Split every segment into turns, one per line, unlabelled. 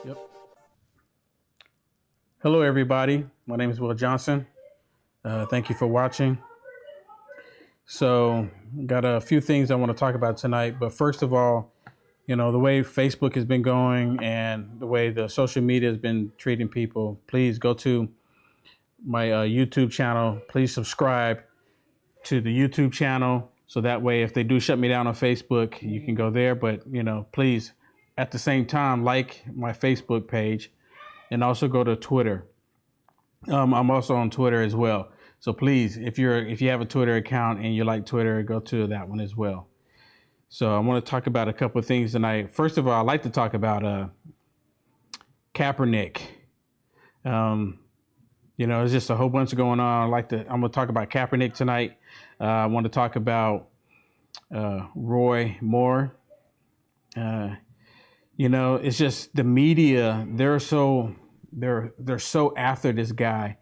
Yep. Hello, everybody. My name is Will Johnson. Thank you for watching. So, got a few things I want to talk about tonight. But first of all, you know, the way Facebook has been going and the way the social media has been treating people, please go to my YouTube channel. Please subscribe to the YouTube channel. So that way, if they do shut me down on Facebook, you can go there. But, you know, please, at the same time, like my Facebook page and also go to Twitter. I'm also on Twitter as well. So please, if you have a Twitter account and you like Twitter, go to that one as well. So I want to talk about a couple of things tonight. First of all, I'd like to talk about Kaepernick. You know, there's just a whole bunch going on. I'm going to talk about Kaepernick tonight. I want to talk about Roy Moore. You know, it's just the media. They're so after this guy,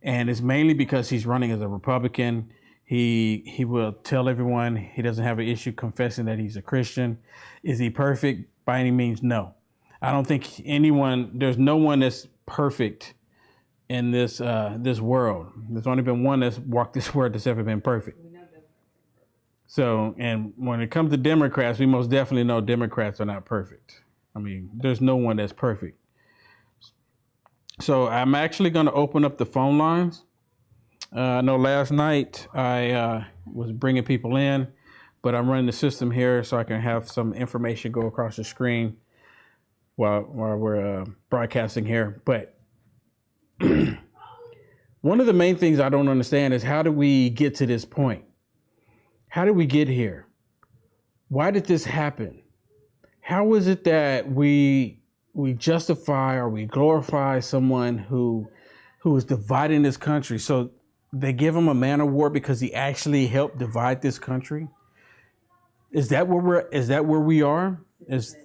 and it's mainly because he's running as a Republican. He will tell everyone he doesn't have an issue confessing that he's a Christian. Is he perfect? By any means, no. I don't think there's no one that's perfect in this world. There's only been one that's walked this world that's ever been perfect. So, and when it comes to Democrats, we most definitely know Democrats are not perfect. I mean, there's no one that's perfect. So I'm actually going to open up the phone lines. I know last night I was bringing people in, but I'm running the system here so I can have some information go across the screen while we're broadcasting here. But one of the main things I don't understand is, how do we get to this point? How did we get here? Why did this happen? How is it that we justify or we glorify someone who is dividing this country? So they give him a man of war because he actually helped divide this country. Is that where we are? Is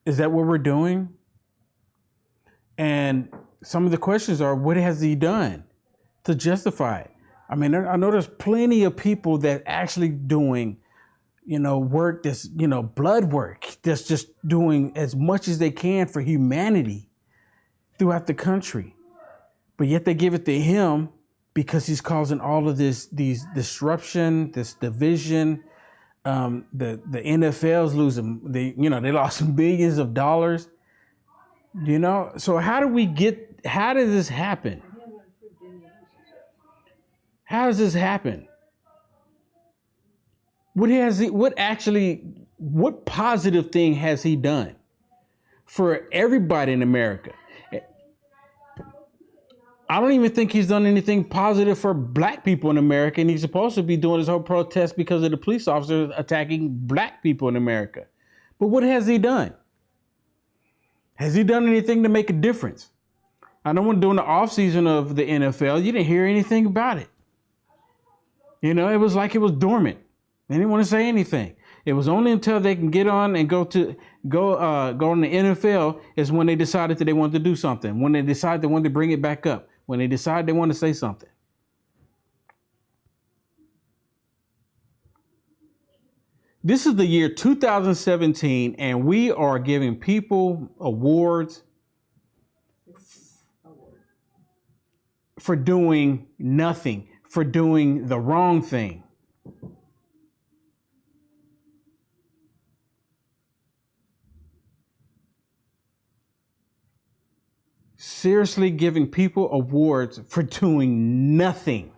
that what we're doing? And some of the questions are, what has he done to justify it? I mean, I know there's plenty of people that actually doing, you know, work that's, you know, blood work, that's just doing as much as they can for humanity throughout the country. But yet they give it to him because he's causing all of these disruption, this division. The NFL's losing, they lost billions of dollars. You know, so how did this happen? How does this happen? What positive thing has he done for everybody in America? I don't even think he's done anything positive for black people in America, and he's supposed to be doing his whole protest because of the police officers attacking black people in America. But what has he done? Has he done anything to make a difference? I know when during the offseason of the NFL, you didn't hear anything about it. You know, it was like it was dormant. They didn't want to say anything. It was only until they can get on and go on the NFL is when they decided that they wanted to do something. When they decided they wanted to bring it back up. When they decided they wanted to say something. This is the year 2017, and we are giving people awards for doing nothing, for doing the wrong thing. Seriously giving people awards for doing nothing.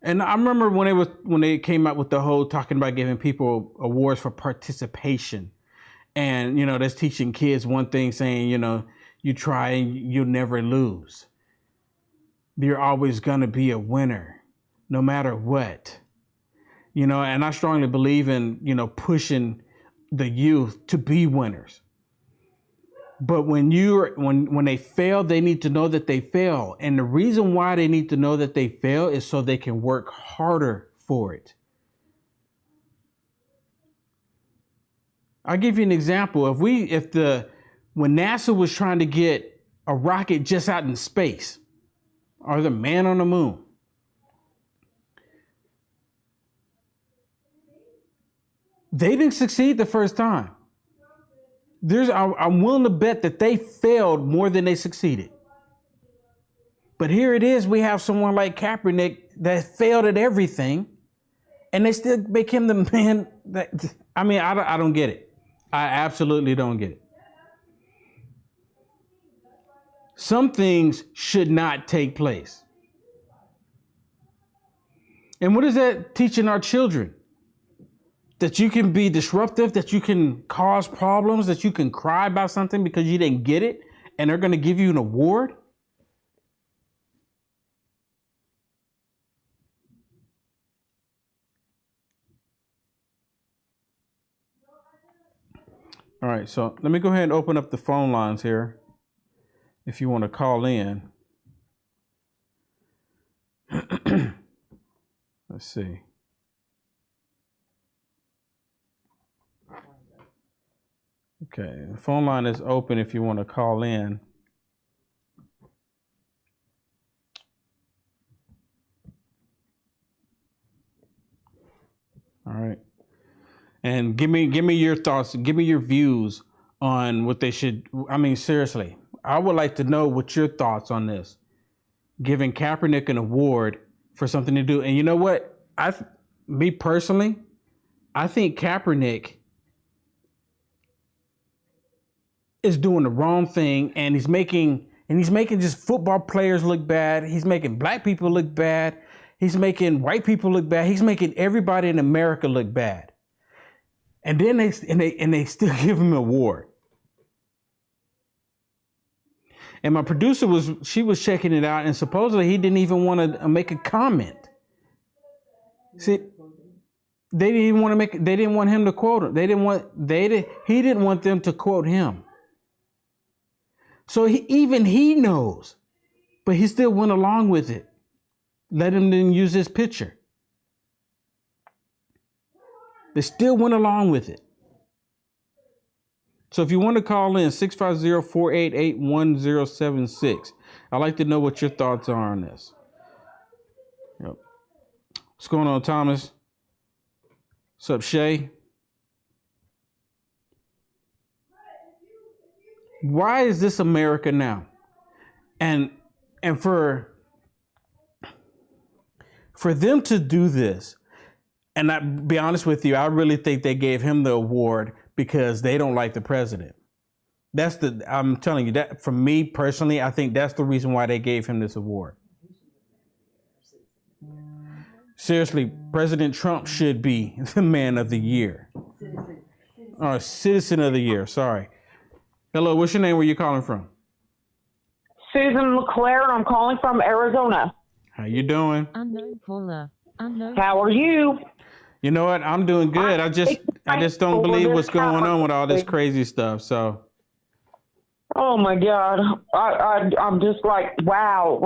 And I remember when they came out with the whole talking about giving people awards for participation. And, you know, that's teaching kids one thing, saying, you know, you try and you'll never lose. You're always going to be a winner, no matter what. You know, and I strongly believe in, you know, pushing the youth to be winners. But when they fail, they need to know that they fail. And the reason why they need to know that they fail is so they can work harder for it. I'll give you an example. When NASA was trying to get a rocket just out in space, or the man on the moon, they didn't succeed the first time. I'm willing to bet that they failed more than they succeeded. But here it is, we have someone like Kaepernick that failed at everything, and they still make him the man that, I don't get it. I absolutely don't get it. Some things should not take place. And what is that teaching our children? That you can be disruptive, that you can cause problems, that you can cry about something because you didn't get it, and they're going to give you an award? All right, so let me go ahead and open up the phone lines here if you want to call in. Let's see. Okay, the phone line is open if you want to call in. All right. And give me your thoughts, give me your views on what they should. Seriously, I would like to know what your thoughts on this. Giving Kaepernick an award for something to do. And you know what? Me personally, I think Kaepernick is doing the wrong thing, and he's making just football players look bad. He's making black people look bad. He's making white people look bad. He's making everybody in America look bad. And then they still give him an award. And my producer was checking it out, and supposedly he didn't even want to make a comment. See, they didn't want him to quote him. He didn't want them to quote him. So even he knows, but he still went along with it. Let him then use his picture. They still went along with it. So if you want to call in, 650-488-1076. I'd like to know what your thoughts are on this. Yep. What's going on, Thomas? What's up, Shay? Why is this America now? And for them to do this, and I'll be honest with you, I really think they gave him the award because they don't like the president. I'm telling you that, for me personally, I think that's the reason why they gave him this award. Seriously, President Trump should be the man of the year. Or citizen of the year, sorry. Hello, what's your name? Where you calling from?
Susan LeClaire, and I'm calling from Arizona.
How you doing?
Unknown caller.
How are you?
You know what? I'm doing good. I just don't believe what's going on with all this crazy stuff. So.
Oh my God, I'm just like, wow.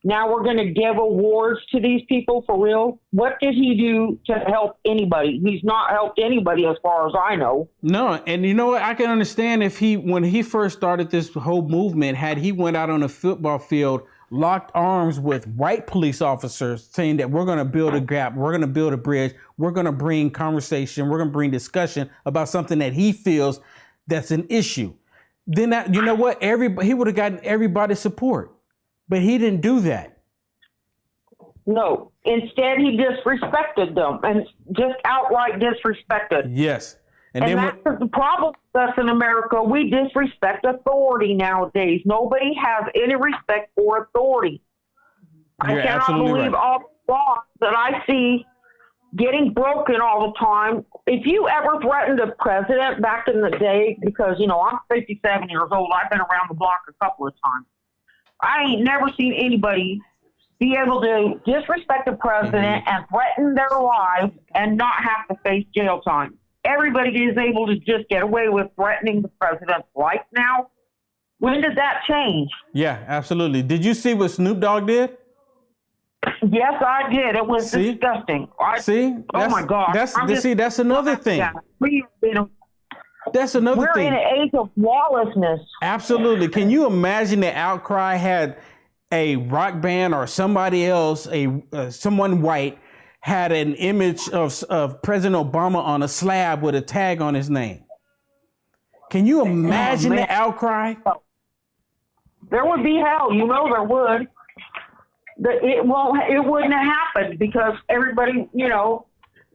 Now we're going to give awards to these people for real. What did he do to help anybody? He's not helped anybody as far as I know.
No, and you know what? I can understand if when he first started this whole movement, had he went out on a football field, locked arms with white police officers saying that we're going to build a gap, we're going to build a bridge, we're going to bring conversation, we're going to bring discussion about something that he feels that's an issue. Then that, you know what? He would have gotten everybody's support, but he didn't do that.
No, instead he disrespected them and just outright disrespected.
Yes.
And that's the problem with us in America. We disrespect authority nowadays. Nobody has any respect for authority.
You're
I cannot believe all the laws that I see getting broken all the time. If you ever threatened a president back in the day, because, you know, I'm 57 years old, I've been around the block a couple of times. I ain't never seen anybody be able to disrespect the president and threaten their lives and not have to face jail time. Everybody is able to just get away with threatening the president's life now. When did that change?
Yeah, absolutely. Did you see what Snoop Dogg did?
Yes, I did. It was disgusting.
See?
Oh my God.
That's another thing.
We have been
That's another
We're
thing.
in an age of lawlessness.
Absolutely. Can you imagine the outcry had a rock band or somebody else, someone white, had an image of President Obama on a slab with a tag on his name? Can you imagine the outcry?
There would be hell. You know there would. It wouldn't have happened because everybody,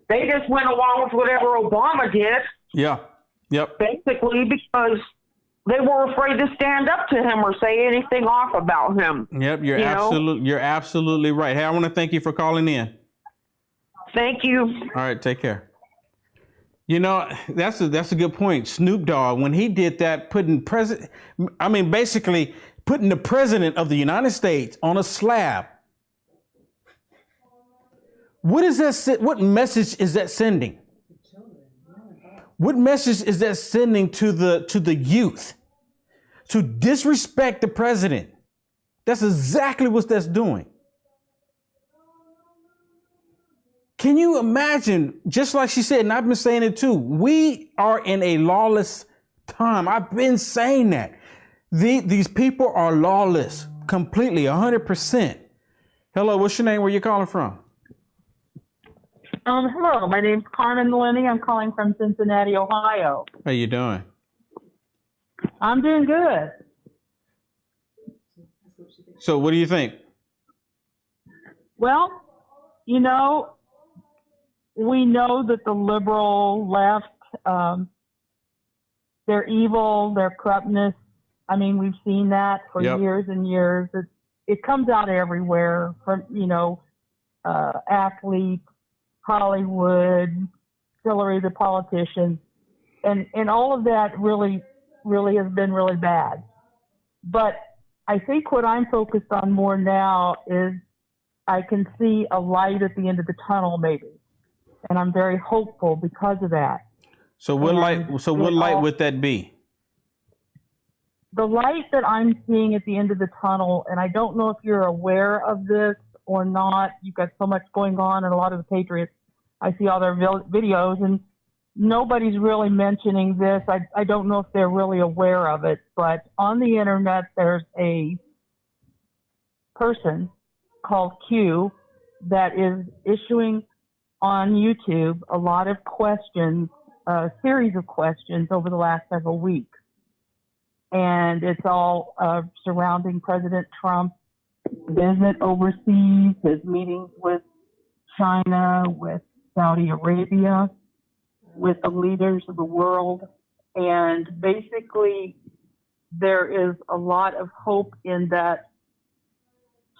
they just went along with whatever Obama did.
Yeah. Yep.
Basically because they were afraid to stand up to him or say anything off about him.
Yep, you're absolutely right. Hey, I want to thank you for calling in.
Thank you.
All right, take care. That's a good point. Snoop Dogg, when he did that, basically putting the president of the United States on a slab. What is that? What message is that sending? What message is that sending to the youth? To disrespect the president. That's exactly what that's doing. Can you imagine, just like she said, and I've been saying it too, we are in a lawless time. I've been saying that. These people are lawless, completely, 100%. Hello, what's your name? Where you calling from?
Hello, my name's Carmen Lenny. I'm calling from Cincinnati, Ohio.
How you doing?
I'm doing good.
So what do you think?
Well, we know that the liberal left, they're evil, their corruptness. I mean, we've seen that for years and years. It comes out everywhere from, athletes, Hollywood, Hillary, the politicians, and all of that really has been really bad. But I think what I'm focused on more now is I can see a light at the end of the tunnel, maybe, and I'm very hopeful because of that.
So what light would that be?
The light that I'm seeing at the end of the tunnel, and I don't know if you're aware of this or not. You've got so much going on, and a lot of the patriots, I see all their videos, and nobody's really mentioning this. I don't know if they're really aware of it, but on the internet, there's a person called Q that is issuing on YouTube a lot of questions, a series of questions over the last several weeks. And it's all surrounding President Trump's visit overseas, his meetings with China, with Saudi Arabia, with the leaders of the world. And basically, there is a lot of hope in that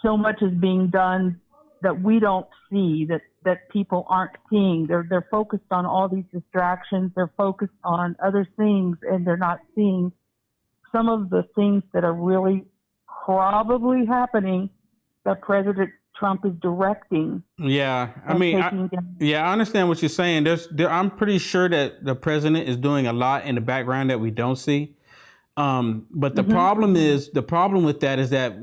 so much is being done that we don't see, that people aren't seeing. They're focused on all these distractions. They're focused on other things, and they're not seeing some of the things that are really probably happening that President Trump is directing.
Yeah, I understand what you're saying. I'm pretty sure that the president is doing a lot in the background that we don't see. But the problem with that is that,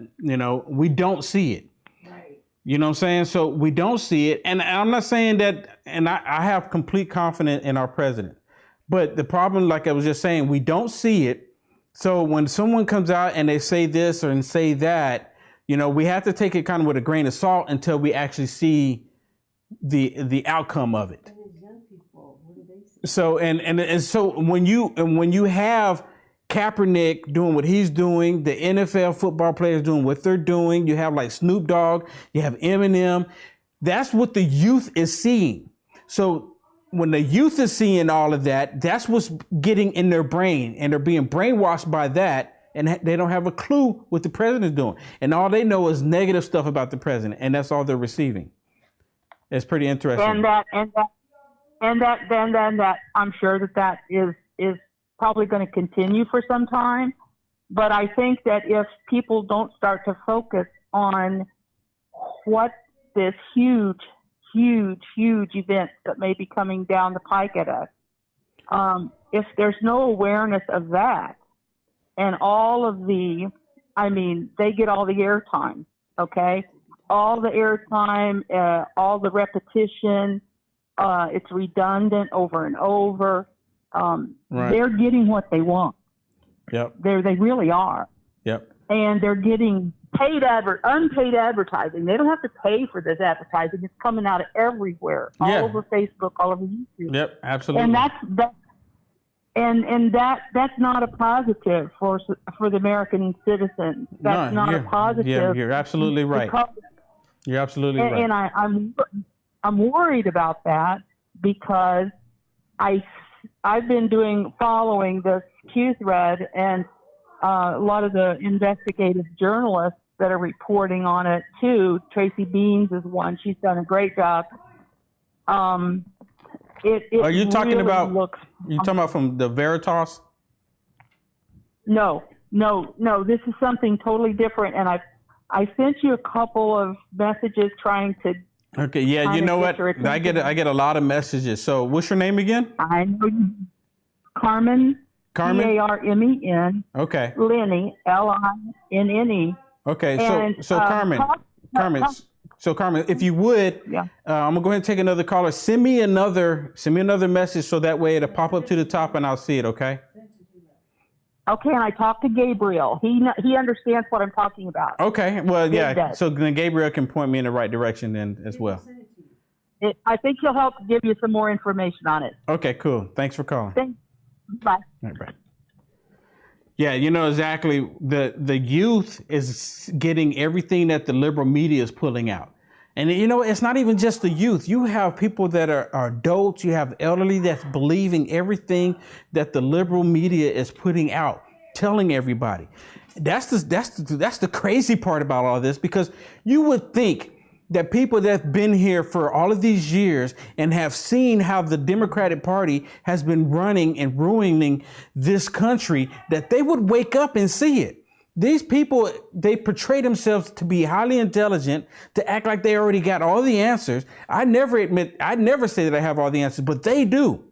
we don't see it. Right. You know what I'm saying? So we don't see it. And I'm not saying that, and I have complete confidence in our president. But the problem, like I was just saying, we don't see it. So when someone comes out and they say this and say that, we have to take it kind of with a grain of salt until we actually see the outcome of it. So so when you have Kaepernick doing what he's doing, the NFL football players doing what they're doing, you have like Snoop Dogg, you have Eminem, that's what the youth is seeing. So when the youth is seeing all of that, that's what's getting in their brain, and they're being brainwashed by that, and they don't have a clue what the president's doing. And all they know is negative stuff about the president, and that's all they're receiving. It's pretty interesting.
And that I'm sure that is probably going to continue for some time. But I think that if people don't start to focus on what this huge event that may be coming down the pike at us, if there's no awareness of that, and all of they get all the airtime, okay? All the airtime, all the repetition, it's redundant over and over. they're getting what they want.
Yep.
They really are.
Yep.
And they're getting unpaid advertising. They don't have to pay for this advertising. It's coming out of everywhere, all over Facebook, all over YouTube.
Yep, absolutely.
And that's not a positive for the American citizens. That's not a positive.
Yeah, you're absolutely right. You're absolutely right.
And I'm worried about that because I've been following this Q thread, and a lot of the investigative journalists that are reporting on it too. Tracy Beans is one. She's done a great job. Are
you talking
really
about? You talking about from the Veritas?
No. This is something totally different, and I sent you a couple of messages trying to.
Okay, yeah, you know what? I get a lot of messages. So, what's your name again?
I know you. Carmen. Carmen.
Okay.
Lenny. Linne.
Okay, so Carmen. So Carmen, if you would, I'm gonna go ahead and take another caller. Send me another message so that way it'll pop up to the top and I'll see it. Okay.
Okay, and I talked to Gabriel. He understands what I'm talking about.
Okay, well, yeah. So then Gabriel can point me in the right direction then as well.
I think he'll help give you some more information on it.
Okay, cool. Thanks for calling.
Thanks. Bye.
All right, bye. Yeah, you know exactly. The youth is getting everything that the liberal media is pulling out. And you know, it's not even just the youth. You have people that are adults. You have elderly that's believing everything that the liberal media is putting out, telling everybody. That's the crazy part about all this, because you would think that people that've been here for all of these years and have seen how the Democratic Party has been running and ruining this country, that they would wake up and see it. These people, they portray themselves to be highly intelligent, to act like they already got all the answers. I never say that I have all the answers, but they do.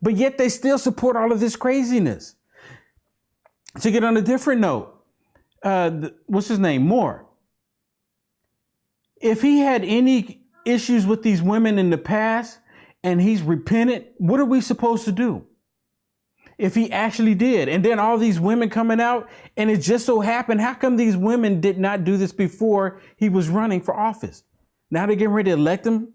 But yet they still support all of this craziness. To get on a different note, what's his name? Moore. If he had any issues with these women in the past and he's repentant, what are we supposed to do? If he actually did, and then all these women coming out, and it just so happened, how come these women did not do this before he was running for office? Now they're getting ready to elect him.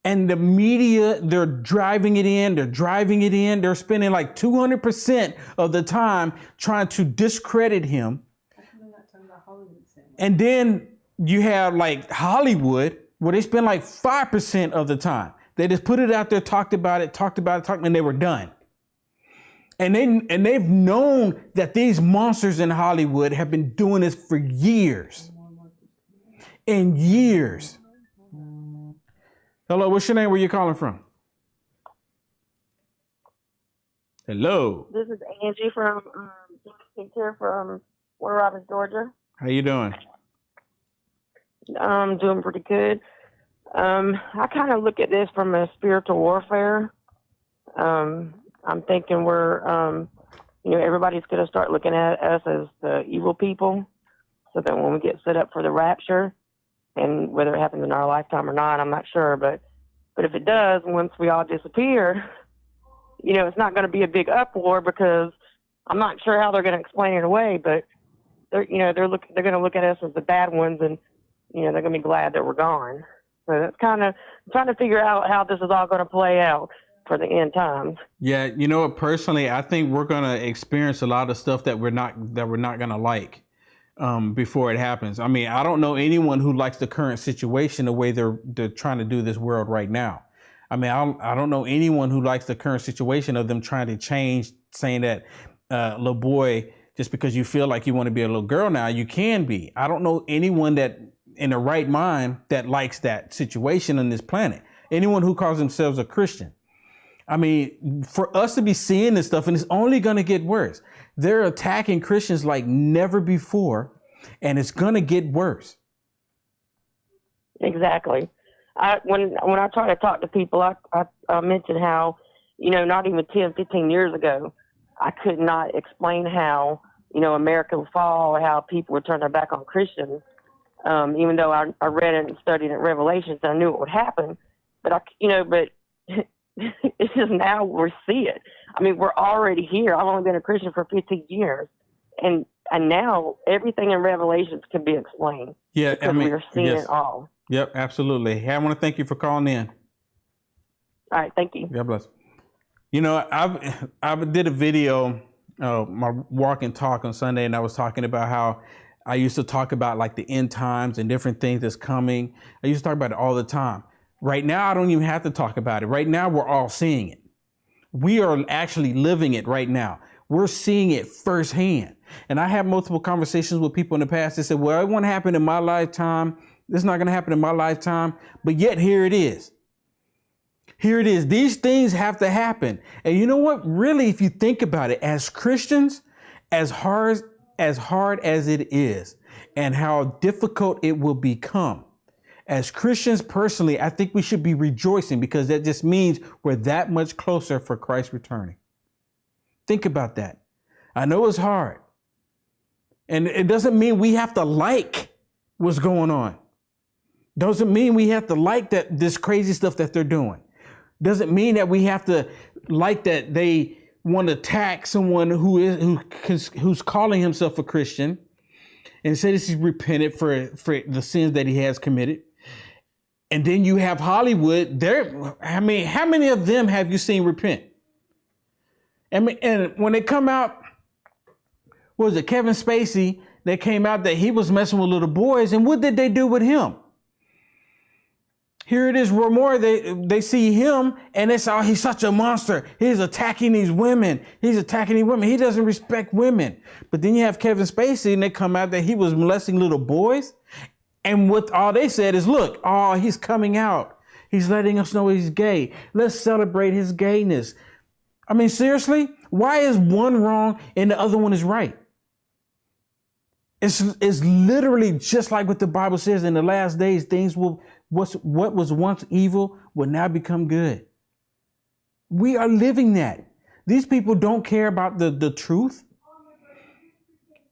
And the media, they're driving it in. They're spending like 200% of the time trying to discredit him. And then you have like Hollywood, where they spend like 5% of the time. They just put it out there, talked about it, and they were done. And they've known that these monsters in Hollywood have been doing this for years and years. Hello, what's your name? Where you calling from? Hello.
This is Angie from Warner Robins, Georgia.
How you doing?
I'm doing pretty good. I kind of look at this from a spiritual warfare. I'm thinking everybody's going to start looking at us as the evil people. So that when we get set up for the rapture, and whether it happens in our lifetime or not, I'm not sure. But if it does, once we all disappear, it's not going to be a big uproar, because I'm not sure how they're going to explain it away. But they're going to look at us as the bad ones, and they're going to be glad that we're gone. So that's kind of trying to figure out how this is all going to play out for the end times.
Yeah, personally, I think we're going to experience a lot of stuff that we're not going to like before it happens. I mean, I don't know anyone who likes the current situation the way they're trying to do this world right now. I mean, I don't know anyone who likes the current situation of them trying to change, saying that little boy, just because you feel like you want to be a little girl now, you can be. I don't know anyone that in the right mind that likes that situation on this planet. Anyone who calls themselves a Christian. I mean, for us to be seeing this stuff, and it's only going to get worse. They're attacking Christians like never before, and it's going to get worse.
Exactly. When I try to talk to people, I mention how, not even 10, 15 years ago, I could not explain how, America would fall, or how people would turn their back on Christians. Even though I read it and studied in Revelations, I knew it would happen. But it's just now we're seeing it. I mean, we're already here. I've only been a Christian for 15 years, and now everything in Revelations can be explained.
Yeah,
because we are seeing it all.
Yep, absolutely. Hey, I want to thank you for calling in.
All right, thank you.
God bless. You know, I did a video, my walk and talk on Sunday, and I was talking about how I used to talk about like the end times and different things that's coming. I used to talk about it all the time. Right now, I don't even have to talk about it. Right now, we're all seeing it. We are actually living it right now. We're seeing it firsthand. And I have multiple conversations with people in the past that said, well, it won't happen in my lifetime. This is not going to happen in my lifetime. But yet here it is. Here it is. These things have to happen. And you know what? Really, if you think about it, as Christians, as hard as it is and how difficult it will become, as Christians personally, I think we should be rejoicing because that just means we're that much closer for Christ returning. Think about that. I know it's hard. And it doesn't mean we have to like what's going on. Doesn't mean we have to like this crazy stuff that they're doing. Doesn't mean that we have to like that they want to attack someone who's calling himself a Christian and say this is repentant for the sins that he has committed. And then you have Hollywood. How many of them have you seen repent? And when they come out, what was it, Kevin Spacey, that came out that he was messing with little boys, and what did they do with him? Here it is, more they see him, and it's he's such a monster. He's attacking these women. He doesn't respect women. But then you have Kevin Spacey, and they come out that he was molesting little boys. And what all they said is, look, he's coming out. He's letting us know he's gay. Let's celebrate his gayness. I mean, seriously, why is one wrong and the other one is right? It's literally just like what the Bible says in the last days, what was once evil will now become good. We are living that. These people don't care about the truth.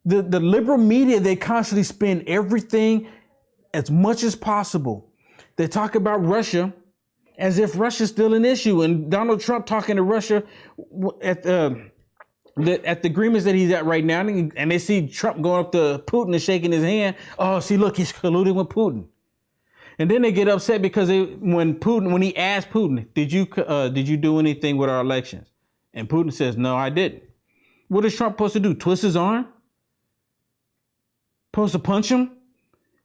The liberal media, they constantly spin everything as much as possible. They talk about Russia as if Russia's still an issue, and Donald Trump talking to Russia at the agreements that he's at right now, and they see Trump going up to Putin and shaking his hand. Oh, see, look, he's colluding with Putin. And then they get upset because when he asked Putin, did you do anything with our elections? And Putin says, no, I didn't. What is Trump supposed to do? Twist his arm? Supposed to punch him?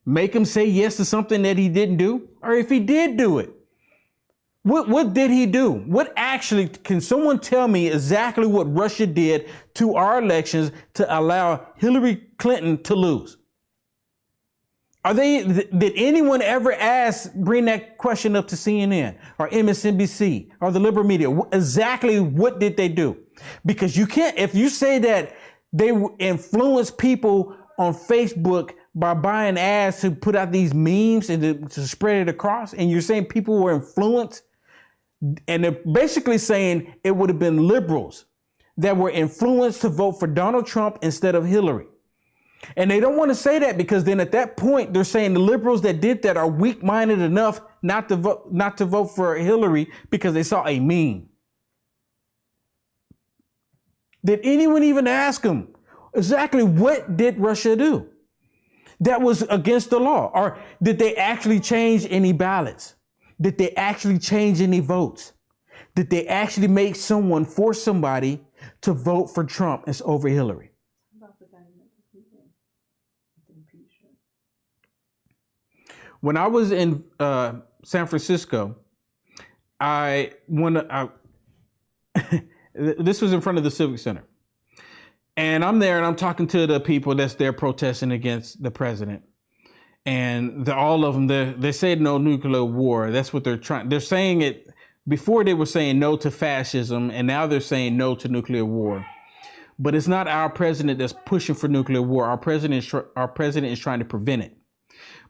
Make him say yes to something that he didn't do? Or if he did do it, what did he do? What actually, can someone tell me exactly what Russia did to our elections to allow Hillary Clinton to lose? Did anyone ever bring that question up to CNN or MSNBC or the liberal media? Exactly what did they do? Because you can't, if you say that they influence people on Facebook by buying ads to put out these memes and to spread it across, and you're saying people were influenced, and they're basically saying it would have been liberals that were influenced to vote for Donald Trump instead of Hillary. And they don't want to say that because then at that point, they're saying the liberals that did that are weak-minded enough not to vote for Hillary because they saw a meme. Did anyone even ask them exactly what did Russia do that was against the law? Or did they actually change any ballots? Did they actually change any votes? Did they actually force somebody to vote for Trump as over Hillary? When I was in San Francisco, this was in front of the Civic Center. And I'm there and I'm talking to the people that's there protesting against the president. And all of them, they said no nuclear war. That's what they're trying. They're saying it. Before they were saying no to fascism, and now they're saying no to nuclear war. But it's not our president that's pushing for nuclear war. Our president is trying to prevent it.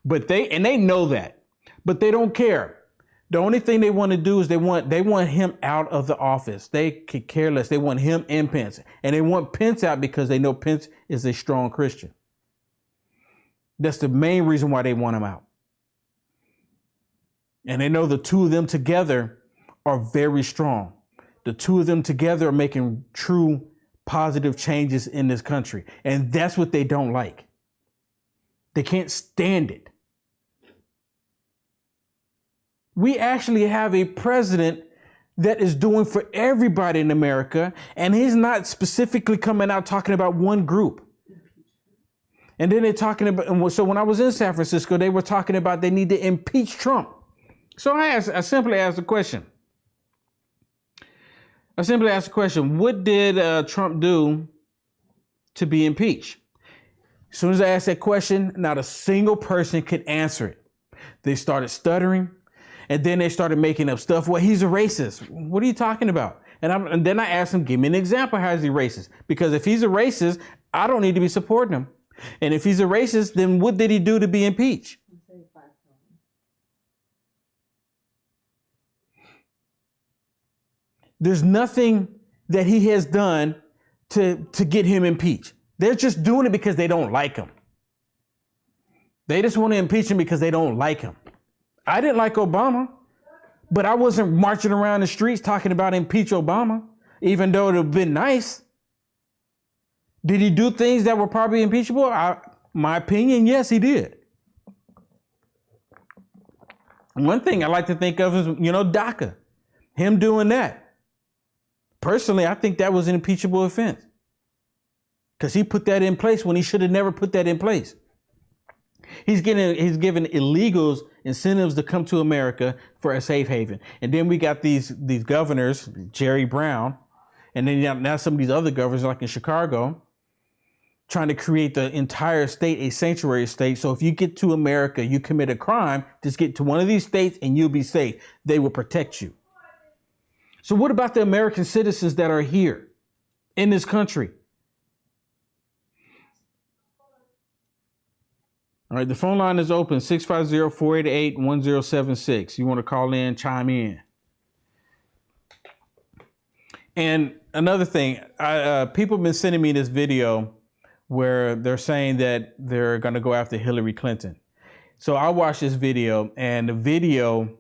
But they know that, but they don't care. The only thing they want to do is they want him out of the office. They could care less. They want him and Pence, and they want Pence out because they know Pence is a strong Christian. That's the main reason why they want him out. And they know the two of them together are very strong. the two of them together are making true positive changes in this country. And that's what they don't like. They can't stand it. We actually have a president that is doing for everybody in America, and he's not specifically coming out talking about one group. And then they're talking about, so when I was in San Francisco, they were talking about they need to impeach Trump. So I simply asked the question. What did Trump do to be impeached? As soon as I asked that question, not a single person could answer it. They started stuttering, and then they started making up stuff. Well, he's a racist. What are you talking about? And then I asked him, give me an example. How is he racist? Because if he's a racist, I don't need to be supporting him. And if he's a racist, then what did he do to be impeached? There's nothing that he has done to get him impeached. They're just doing it because they don't like him. They just want to impeach him because they don't like him. I didn't like Obama, but I wasn't marching around the streets talking about impeach Obama, even though it would have been nice. Did he do things that were probably impeachable? My opinion, yes, he did. One thing I like to think of is, DACA, him doing that. Personally, I think that was an impeachable offense because he put that in place when he should have never put that in place. He's giving illegals incentives to come to America for a safe haven. And then we got these governors, Jerry Brown, and then now some of these other governors like in Chicago, trying to create the entire state a sanctuary state. So if you get to America, you commit a crime, just get to one of these states and you'll be safe. They will protect you. So what about the American citizens that are here in this country? All right, the phone line is open, 650-488-1076. You want to call in, chime in. And another thing, people have been sending me this video where they're saying that they're going to go after Hillary Clinton. So I watched this video, and the video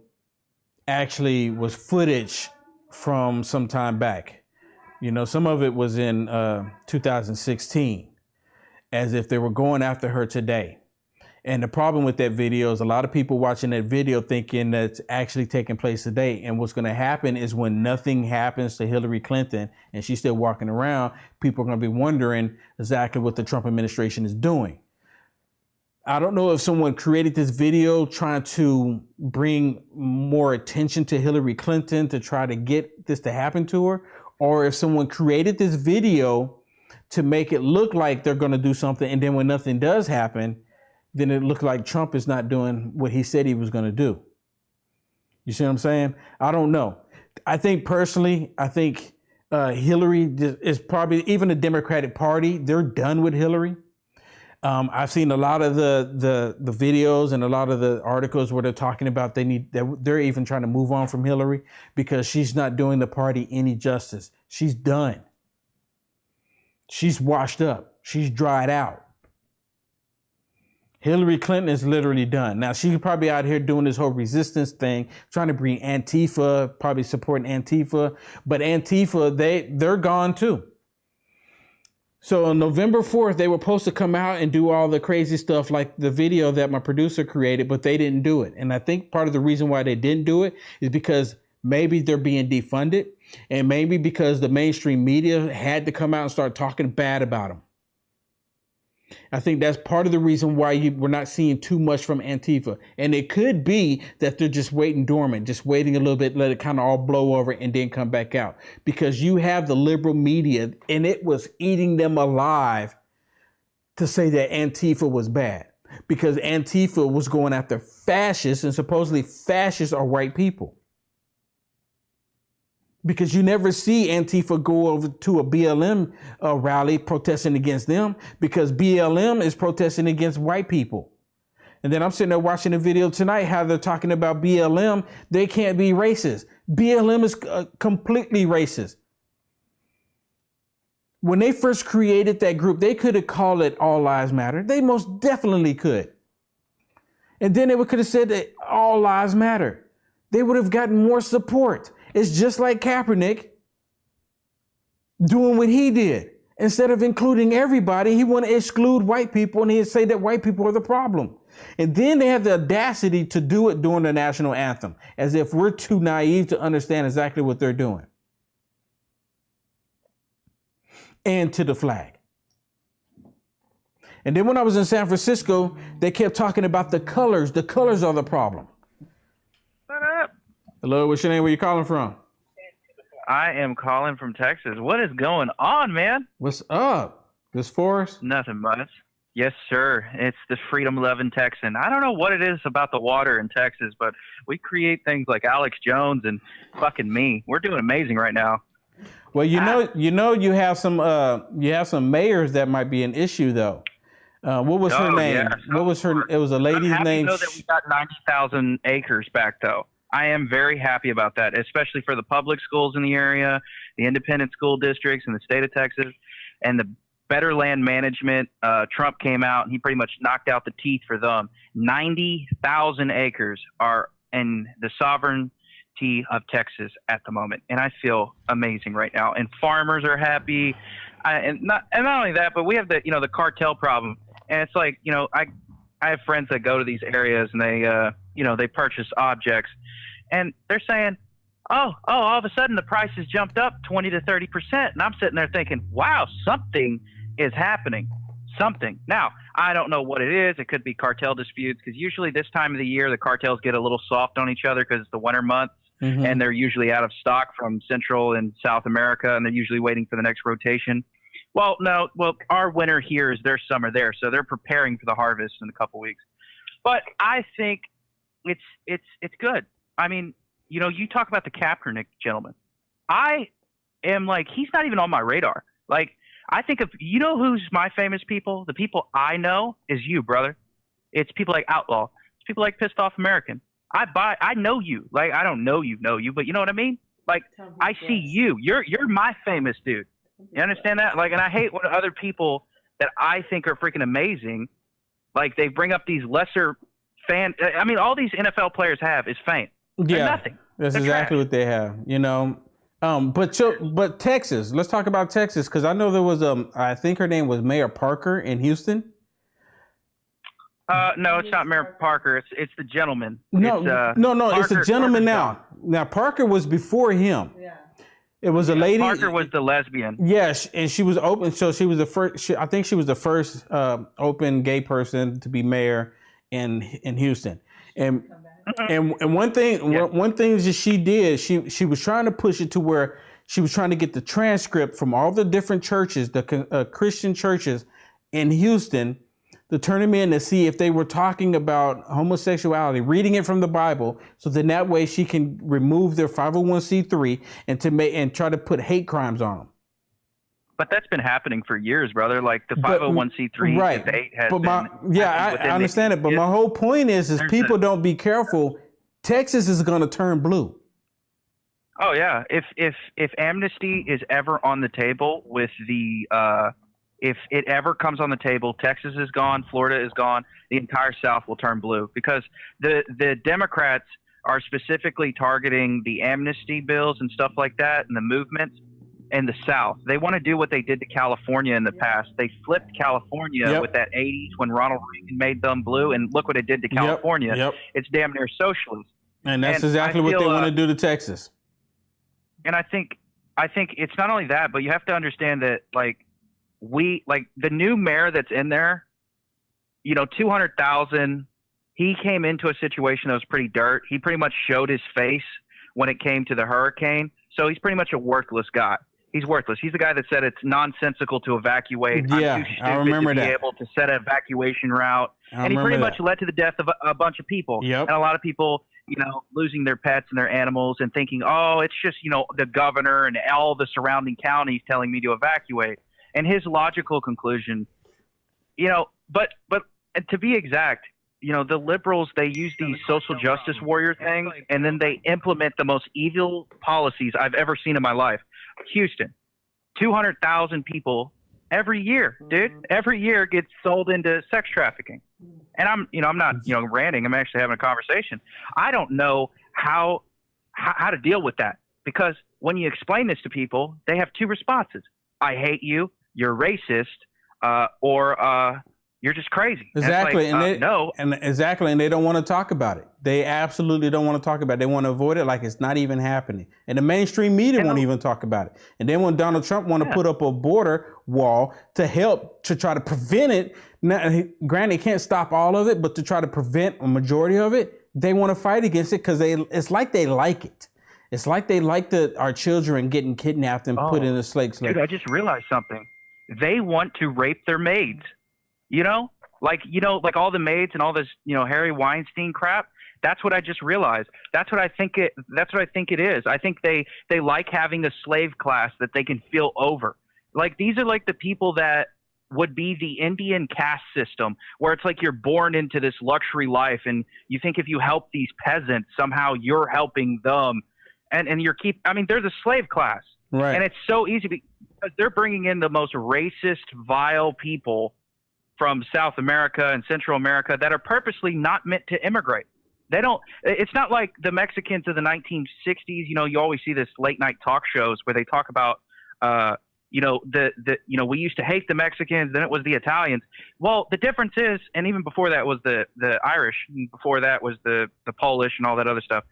actually was footage from some time back. Some of it was in 2016, as if they were going after her today. And the problem with that video is a lot of people watching that video thinking that's actually taking place today. And what's going to happen is when nothing happens to Hillary Clinton and she's still walking around, people are going to be wondering exactly what the Trump administration is doing. I don't know if someone created this video trying to bring more attention to Hillary Clinton to try to get this to happen to her, or if someone created this video to make it look like they're going to do something. And then when nothing does happen, then it looked like Trump is not doing what he said he was going to do. You see what I'm saying? I don't know. I think personally, Hillary is probably, even the Democratic Party, they're done with Hillary. I've seen a lot of the videos and a lot of the articles where they're talking about they're even trying to move on from Hillary because she's not doing the party any justice. She's done. She's washed up. She's dried out. Hillary Clinton is literally done. Now, she's probably out here doing this whole resistance thing, trying to bring Antifa, probably supporting Antifa. But Antifa, they're gone too. So on November 4th, they were supposed to come out and do all the crazy stuff like the video that my producer created, but they didn't do it. And I think part of the reason why they didn't do it is because maybe they're being defunded, and maybe because the mainstream media had to come out and start talking bad about them. I think that's part of the reason why we're not seeing too much from Antifa. And it could be that they're just waiting dormant, just waiting a little bit, let it kind of all blow over and then come back out. Because you have the liberal media, and it was eating them alive to say that Antifa was bad. Because Antifa was going after fascists, and supposedly fascists are white people. Because you never see Antifa go over to a BLM rally protesting against them, because BLM is protesting against white people. And then I'm sitting there watching a video tonight how they're talking about BLM. They can't be racist. BLM is completely racist. When they first created that group, they could have called it All Lives Matter. They most definitely could. And then they could have said that All Lives Matter. They would have gotten more support. It's just like Kaepernick doing what he did. Instead of including everybody, he want to exclude white people, and he'd say that white people are the problem. And then they have the audacity to do it during the national anthem, as if we're too naive to understand exactly what they're doing. And to the flag. And then when I was in San Francisco, they kept talking about the colors. The colors are the problem.
What up?
Hello, what's your name? Where you calling from?
I am calling from Texas. What is going on, man?
What's up? This Forrest?
Nothing much. Yes, sir. It's the freedom-loving Texan. I don't know what it is about the water in Texas, but we create things like Alex Jones and fucking me. We're doing amazing right now.
Well, you have some mayors that might be an issue though. What was her name?
Yeah.
What was her? It was a lady's
I'm happy
name.
to know that we got 90,000 acres back, though. I am very happy about that, especially for the public schools in the area, the independent school districts in the state of Texas, and the better land management. Trump came out and he pretty much knocked out the teeth for them. 90,000 acres are in the sovereignty of Texas at the moment, and I feel amazing right now. And farmers are happy, and not only that, but we have the cartel problem. And it's like, I have friends that go to these areas and they purchase objects, and they're saying, oh, all of a sudden the price has jumped up 20 to 30%. And I'm sitting there thinking, wow, something is happening. Something. Now, I don't know what it is. It could be cartel disputes, because usually this time of the year, the cartels get a little soft on each other because it's the winter months, and they're usually out of stock from Central and South America, and they're usually waiting for the next rotation. Well, no. Well, our winter here is their summer there, so they're preparing for the harvest in a couple weeks. But I think it's good. I mean, you talk about the Kaepernick gentleman. I am like, he's not even on my radar. Like, I think of, who's my famous people? The people I know is you, brother. It's people like Outlaw. It's people like Pissed Off American. I know you. Like, I don't know you, but you know what I mean? Like, I see you. You're my famous dude. You understand that? Like, and I hate when other people that I think are freaking amazing, like, they bring up these lesser fan. I mean, all these NFL players have is fame. They're nothing.
That's
They're
exactly
trash.
what they have. But Texas. Let's talk about Texas, because I know there was I think her name was Mayor Parker in Houston.
No, it's not Mayor Parker. It's the gentleman.
No, it's the gentleman now.
Gone.
Now Parker was before him. Yeah. It was a lady.
Parker was the lesbian.
Yes, and she was open. So she was the first. I think she was the first open gay person to be mayor in Houston. And one thing that she did, she was trying to push it to where she was trying to get the transcript from all the different churches, the Christian churches in Houston, to turn them in to see if they were talking about homosexuality, reading it from the Bible, so then that way she can remove their 501c3 and try to put hate crimes on them.
But that's been happening for years, brother. Like the 501c3
right.
debate has
I understand it. But my whole point is people don't be careful. Texas is going to turn blue.
Oh yeah. If amnesty is ever on the table with if it ever comes on the table, Texas is gone, Florida is gone, the entire South will turn blue, because the Democrats are specifically targeting the amnesty bills and stuff like that and the movements in the South. They want to do what they did to California in the past. They flipped California with that 80s when Ronald Reagan made them blue, and look what it did to California. It's damn near socialist.
And that's exactly what they want to do to Texas.
And I think it's not only that, but you have to understand that, like, the new mayor that's in there, 200,000, he came into a situation that was pretty dirt. He pretty much showed his face when it came to the hurricane. So he's pretty much a worthless guy. He's worthless. He's the guy that said it's nonsensical to evacuate.
Yeah,
I'm too stupid
I remember
to be
that.
able to set an evacuation route. And he pretty much led to the death of a bunch of people.
Yep.
And a lot of people, losing their pets and their animals and thinking, oh, it's just, the governor and all the surrounding counties telling me to evacuate. And his logical conclusion, but to be exact, the liberals, they use these social justice warrior things, and then they implement the most evil policies I've ever seen in my life. Houston, 200,000 people every year, dude, every year gets sold into sex trafficking. And I'm not, ranting. I'm actually having a conversation. I don't know how to deal with that, because when you explain this to people, they have two responses: I hate you, you're racist, or you're just crazy.
Exactly,
and, like, no,
exactly, and they don't want to talk about it. They absolutely don't want to talk about it. They want to avoid it like it's not even happening. And the mainstream media won't even talk about it. And then when Donald Trump want to put up a border wall to help to try to prevent it, now, granted, it can't stop all of it, but to try to prevent a majority of it, they want to fight against it because it's like they like it. It's like they like our children getting kidnapped and put in a slave.
Dude, I just realized something. They want to rape their maids. You know, like all the maids and all this, Harry Weinstein crap. That's what I just realized. That's what I think it is. I think they like having a slave class that they can feel over. Like, these are like the people that would be the Indian caste system, where it's like you're born into this luxury life, and you think if you help these peasants, somehow you're helping them, and they're the slave class,
right? And
it's so easy because they're bringing in the most racist, vile people from South America and Central America that are purposely not meant to immigrate. It's not like the Mexicans of the 1960s. You always see this late night talk shows where they talk about, we used to hate the Mexicans, then it was the Italians. Well, the difference is, and even before that was the Irish, and before that was the Polish and all that other stuff.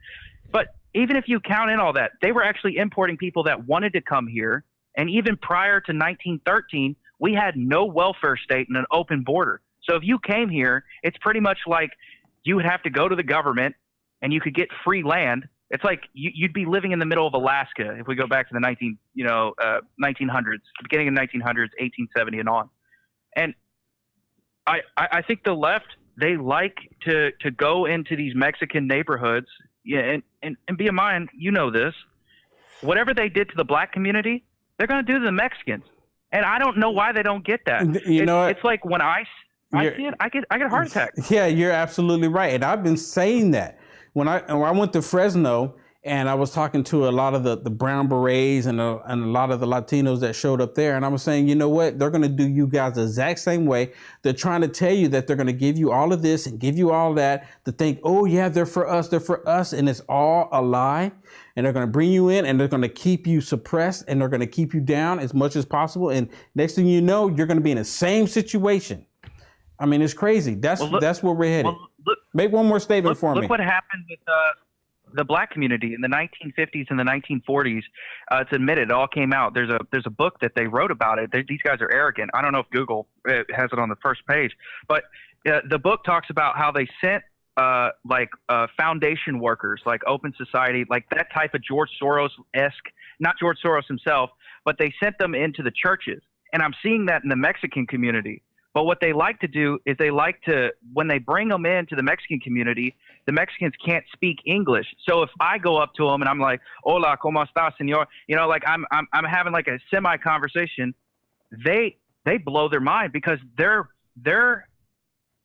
But even if you count in all that, they were actually importing people that wanted to come here. And even prior to 1913, we had no welfare state and an open border. So if you came here, it's pretty much like you would have to go to the government and you could get free land. It's like you'd be living in the middle of Alaska if we go back to the 1900s, beginning of 1900s, 1870 and on. And I think the left, they like to go into these Mexican neighborhoods, and be in mind, this, whatever they did to the black community, they're going to do to the Mexicans. And I don't know why they don't get that. It's like when I see it, I get a heart attack.
Yeah, you're absolutely right. And I've been saying that. When I went to Fresno and I was talking to a lot of the brown berets and a lot of the Latinos that showed up there, and I was saying, you know what? They're going to do you guys the exact same way. They're trying to tell you that they're going to give you all of this and give you all that to think, oh, yeah, they're for us. And it's all a lie. And they're going to bring you in and they're going to keep you suppressed and they're going to keep you down as much as possible. And next thing you know, you're going to be in the same situation. I mean, it's crazy. That's where we're headed. Make one more statement for me.
Look what happened with the black community in the 1950s and the 1940s. It's admitted, it all came out. There's a book that they wrote about it. These guys are arrogant. I don't know if Google has it on the first page, but the book talks about how they sent foundation workers, like Open Society, like that type of George Soros-esque, not George Soros himself, but they sent them into the churches. And I'm seeing that in the Mexican community. But what they like to do is when they bring them into the Mexican community, the Mexicans can't speak English. So if I go up to them and I'm like, hola, ¿cómo está, señor? Like I'm having like a semi conversation, they blow their mind because their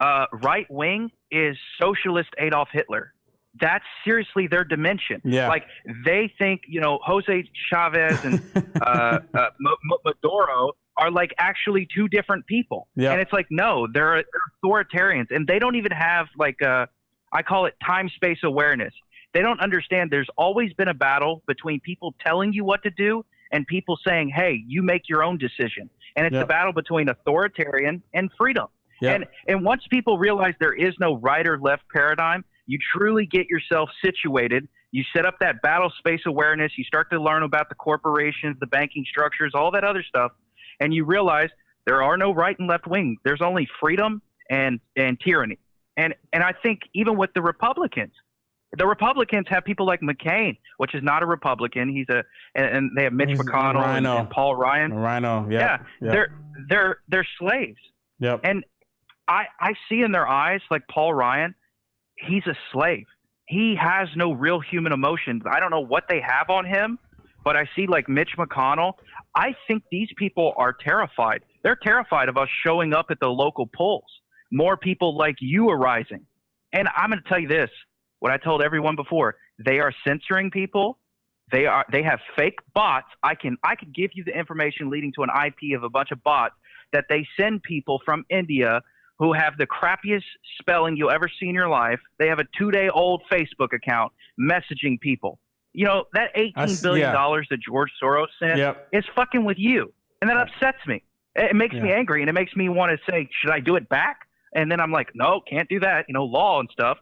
right wing is socialist Adolf Hitler. That's seriously their dimension.
Yeah.
Like they think, Jose Chavez and Maduro are like actually two different people. Yeah. And it's like, no, they're authoritarians, and they don't even have I call it time-space awareness. They don't understand there's always been a battle between people telling you what to do and people saying, hey, you make your own decision. And it's a battle between authoritarian and freedom. Yep. And once people realize there is no right or left paradigm, you truly get yourself situated. You set up that battle space awareness. You start to learn about the corporations, the banking structures, all that other stuff. And you realize there are no right and left wing. There's only freedom and tyranny. And I think even with the Republicans have people like McCain, which is not a Republican. And they have Mitch McConnell and Paul Ryan.
Rhino,
yeah. They're slaves.
Yep.
And I see in their eyes, like Paul Ryan, he's a slave. He has no real human emotions. I don't know what they have on him, but I see like Mitch McConnell. I think these people are terrified. They're terrified of us showing up at the local polls. More people like you are rising. And I'm going to tell you this, what I told everyone before, they are censoring people. They have fake bots. I could give you the information leading to an IP of a bunch of bots that they send people from India who have the crappiest spelling you'll ever see in your life. They have a 2-day-old Facebook account messaging people. You know, that $18 billion that George Soros sent is fucking with you. And that upsets me. It makes me angry, and it makes me want to say, should I do it back? And then I'm like, no, can't do that. You know, law and stuff.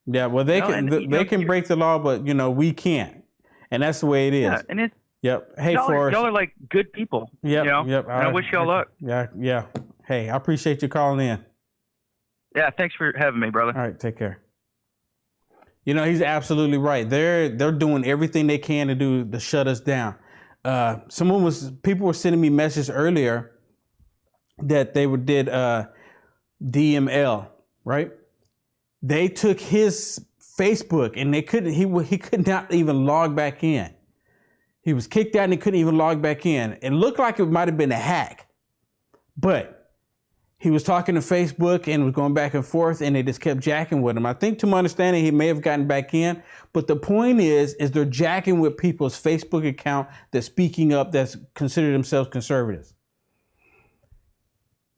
Yeah, well, they can break the law, but, you know, we can't. And that's the way it is.
Yeah, and it,
Hey, Forrest.
Y'all are like good people.
Yep,
you know? And I wish y'all luck.
Yeah. Hey, I appreciate you calling in.
Yeah, thanks for having me, brother.
All right, take care. You know, he's absolutely right. They're doing everything they can to shut us down. People were sending me messages earlier that they did DML, right? They took his Facebook and he could not even log back in. He was kicked out and he couldn't even log back in. It looked like it might have been a hack, but he was talking to Facebook and was going back and forth, and they just kept jacking with him. I think, to my understanding, he may have gotten back in, but the point is they're jacking with people's Facebook account that's speaking up, that's consider themselves conservatives.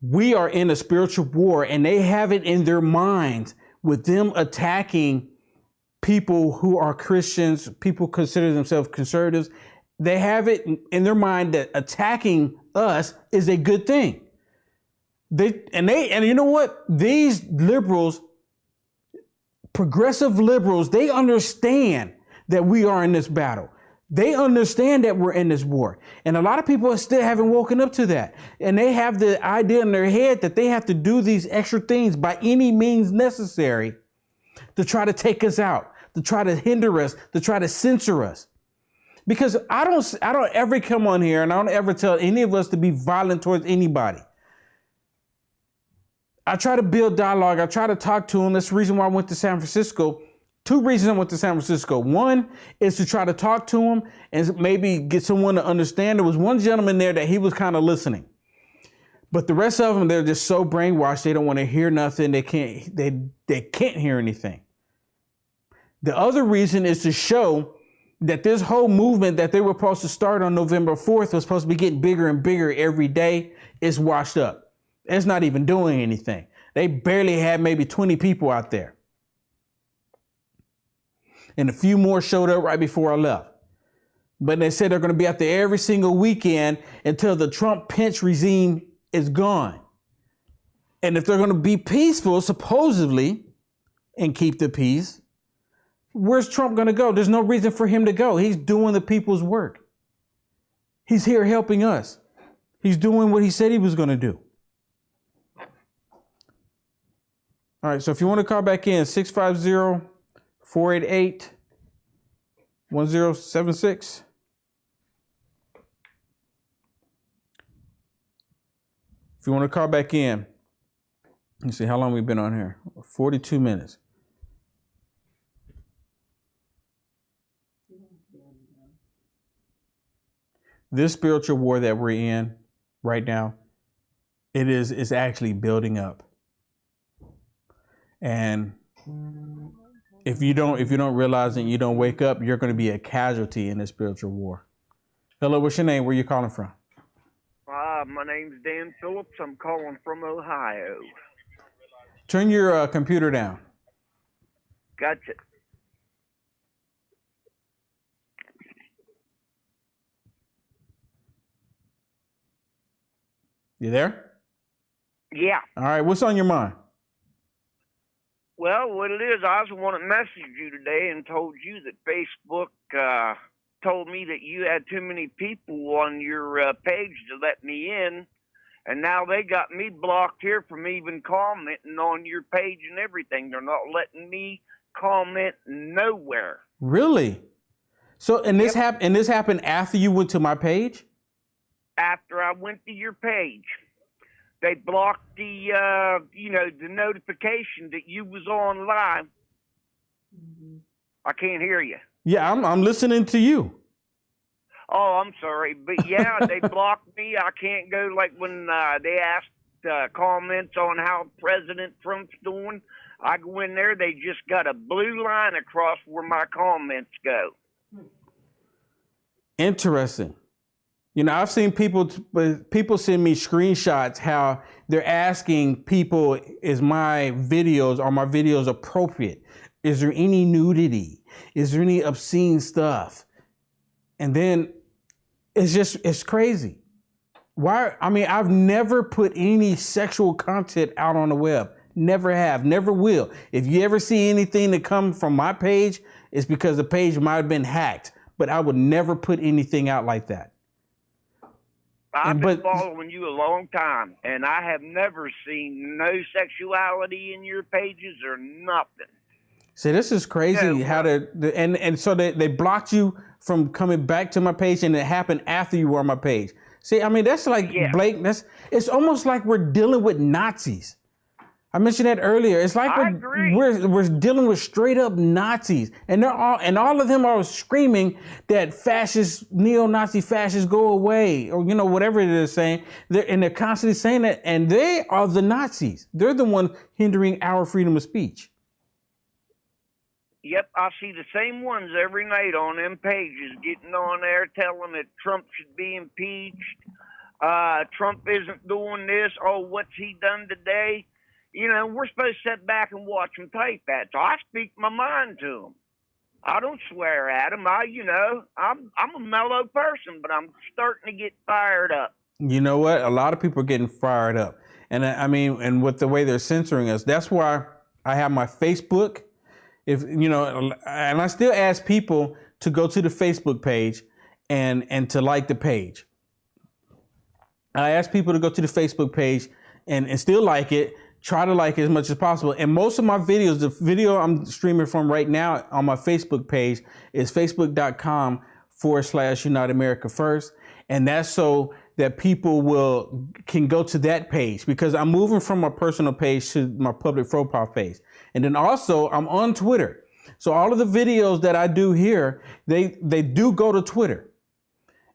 We are in a spiritual war, and they have it in their minds with them attacking people who are Christians, people consider themselves conservatives. They have it in their mind that attacking us is a good thing. And you know what? These liberals, progressive liberals, they understand that we are in this battle. They understand that we're in this war. And a lot of people still haven't woken up to that. And they have the idea in their head that they have to do these extra things by any means necessary to try to take us out, to try to hinder us, to try to censor us. Because I don't ever come on here and I don't ever tell any of us to be violent towards anybody. I try to build dialogue. I try to talk to them. That's the reason why I went to San Francisco. Two reasons I went to San Francisco. One is to try to talk to them and maybe get someone to understand. There was one gentleman there that he was kind of listening. But the rest of them, they're just so brainwashed. They don't want to hear nothing. They can't hear anything. The other reason is to show that this whole movement that they were supposed to start on November 4th was supposed to be getting bigger and bigger every day is washed up. It's not even doing anything. They barely had maybe 20 people out there. And a few more showed up right before I left. But they said they're going to be out there every single weekend until the Trump-Pence regime is gone. And if they're going to be peaceful, supposedly, and keep the peace, where's Trump going to go? There's no reason for him to go. He's doing the people's work. He's here helping us. He's doing what he said he was going to do. All right, so if you want to call back in, 650-488-1076. If you want to call back in, let's see, how long we've been on here? 42 minutes. This spiritual war that we're in right now, it's actually building up. And if you don't realize it and you don't wake up, you're going to be a casualty in this spiritual war. Hello, what's your name? Where you calling from?
My name's Dan Phillips. I'm calling from Ohio.
Turn your computer down.
Gotcha.
You there?
Yeah.
All right, what's on your mind?
Well, what it is, I was wanting to message you today and told you that Facebook told me that you had too many people on your page to let me in, and now they got me blocked here from even commenting on your page and everything. They're not letting me comment nowhere.
Really? So, and this happened after you went to my page?
After I went to your page. They blocked the, the notification that you was on live. I can't hear you.
Yeah, I'm listening to you.
Oh, I'm sorry. But yeah, they blocked me. I can't go like when they asked comments on how President Trump's doing. I go in there, they just got a blue line across where my comments go.
Interesting. You know, I've seen people send me screenshots how they're asking people, are my videos appropriate? Is there any nudity? Is there any obscene stuff? And then it's crazy. Why? I mean, I've never put any sexual content out on the web. Never have, never will. If you ever see anything that come from my page, it's because the page might have been hacked, but I would never put anything out like that.
I've been following you a long time, and I have never seen no sexuality in your pages or nothing.
See, this is crazy how and so they blocked you from coming back to my page, and it happened after you were on my page. See, I mean, that's like blatant. It's almost like we're dealing with Nazis. I mentioned that earlier. It's like we're dealing with straight up Nazis, and all of them are screaming that fascists, neo-Nazi fascists, go away, or whatever it is saying. They're constantly saying that, and they are the Nazis. They're the ones hindering our freedom of speech.
Yep, I see the same ones every night on them pages, getting on there telling that Trump should be impeached. Trump isn't doing this. Oh, what's he done today? We're supposed to sit back and watch them type that. So I speak my mind to them. I don't swear at them. I'm a mellow person, but I'm starting to get fired up. You know what?
A lot of people are getting fired up. And I mean, and with the way they're censoring us, that's why I have my Facebook. And I still ask people to go to the Facebook page and to like the page. I ask people to go to the Facebook page and still like it. Try to like it as much as possible. And most of my videos, the video I'm streaming from right now on my Facebook page is facebook.com/Unite America First. And that's so that people can go to that page, because I'm moving from my personal page to my public profile page. And then also I'm on Twitter. So all of the videos that I do here, they do go to Twitter.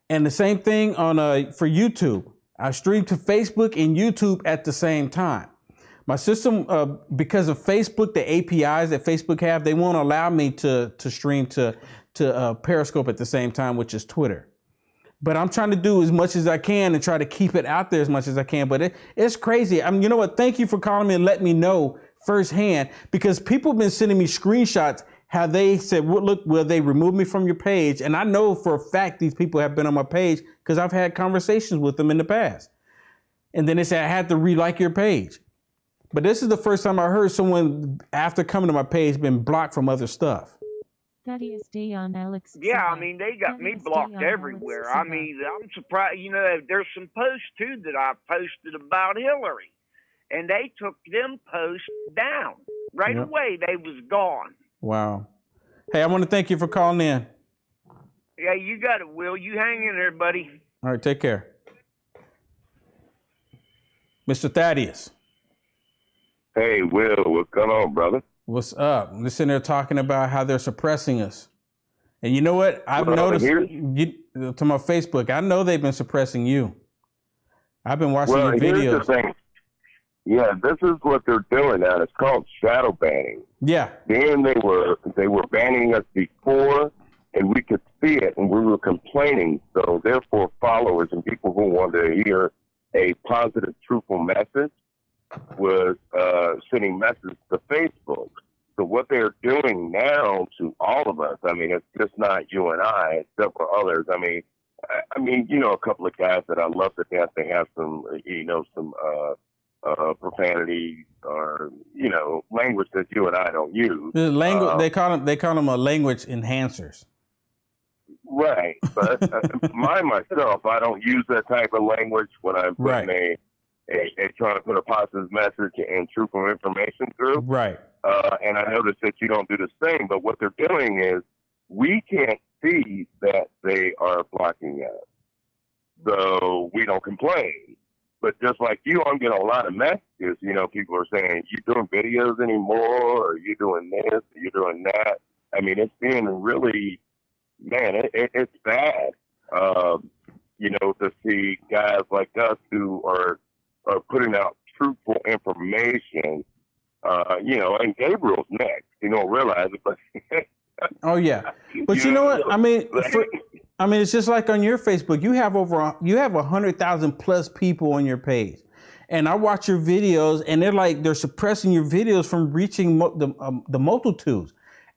And the same thing for YouTube. I stream to Facebook and YouTube at the same time. My system, because of Facebook, the APIs that Facebook have, they won't allow me to stream to Periscope at the same time, which is Twitter. But I'm trying to do as much as I can and try to keep it out there as much as I can. But it's crazy. I mean, you know what? Thank you for calling me and letting me know firsthand, because people have been sending me screenshots how they said, well, look, will they remove me from your page? And I know for a fact these people have been on my page because I've had conversations with them in the past. And then they said, I had to re-like your page. But this is the first time I heard someone, after coming to my page, been blocked from other stuff.
Thaddeus Dion Alex.
Yeah, I mean, they got me blocked everywhere. I mean, I'm surprised. There's some posts, too, that I posted about Hillary. And they took them posts down. Right away, they was gone.
Wow. Hey, I want to thank you for calling in.
Yeah, you got it, Will. You hang in there, buddy.
All right, take care. Mr. Thaddeus.
Hey, Will, what's going on, brother?
What's up? They're sitting there talking about how they're suppressing us. And you know what? I've noticed to my Facebook, I know they've been suppressing you. I've been watching your videos.
Here's the thing. Yeah, this is what they're doing now. It's called shadow banning.
Yeah.
Then they were banning us before, and we could see it, and we were complaining. So therefore, followers and people who wanted to hear a positive, truthful message was sending messages to Facebook. So what they're doing now to all of us, I mean, it's just not you and I, it's several others. I mean, a couple of guys that I love to death. They have some, some profanity or, language that you and I don't use.
The language, they call them language enhancers.
Right. But myself, I don't use that type of language when I'm putting trying to put a positive message and truthful information through.
Right.
And I noticed that you don't do the same, but what they're doing is we can't see that they are blocking us. So we don't complain. But just like you, I'm getting a lot of messages, people are saying, you doing videos anymore, or you doing this, or you doing that. I mean, it's being really, man, it's bad, to see guys like us who are putting out truthful information, and Gabriel's next. You don't realize it, but
oh yeah, but you know what? I mean, it's just like on your Facebook. You have 100,000 plus people on your page, and I watch your videos, and they're suppressing your videos from reaching the multitudes.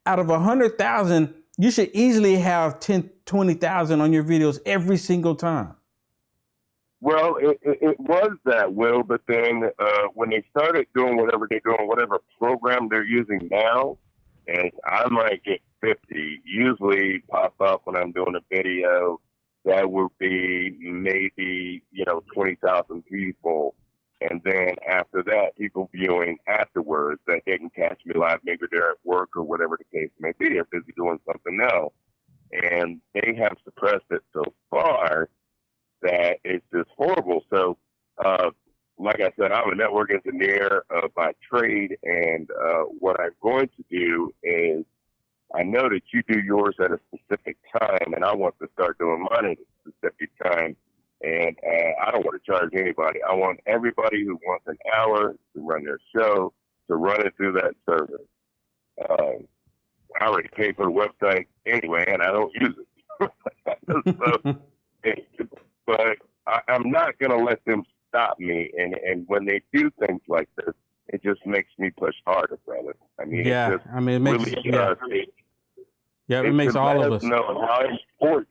out of 100,000, you should easily have 10, 20,000 on your videos every single time.
Well, it was that, Will, but then when they started doing whatever they're doing, whatever program they're using now, and I might get 50, usually pop up when I'm doing a video, that would be maybe, 20,000 people. And then after that, people viewing afterwards that didn't catch me live. Maybe they're at work or whatever the case may be. They're busy doing something else. And they have suppressed it so far that it's just horrible. So, like I said, I'm a network engineer by trade. And what I'm going to do is, I know that you do yours at a specific time, and I want to start doing mine at a specific time. And I don't want to charge anybody. I want everybody who wants an hour to run their show to run it through that service. I already paid for the website anyway, and I don't use it. But I'm not going to let them stop me. And when they do things like this, it just makes me push harder, brother. I mean,
yeah, it makes
really
it makes all of us
know how important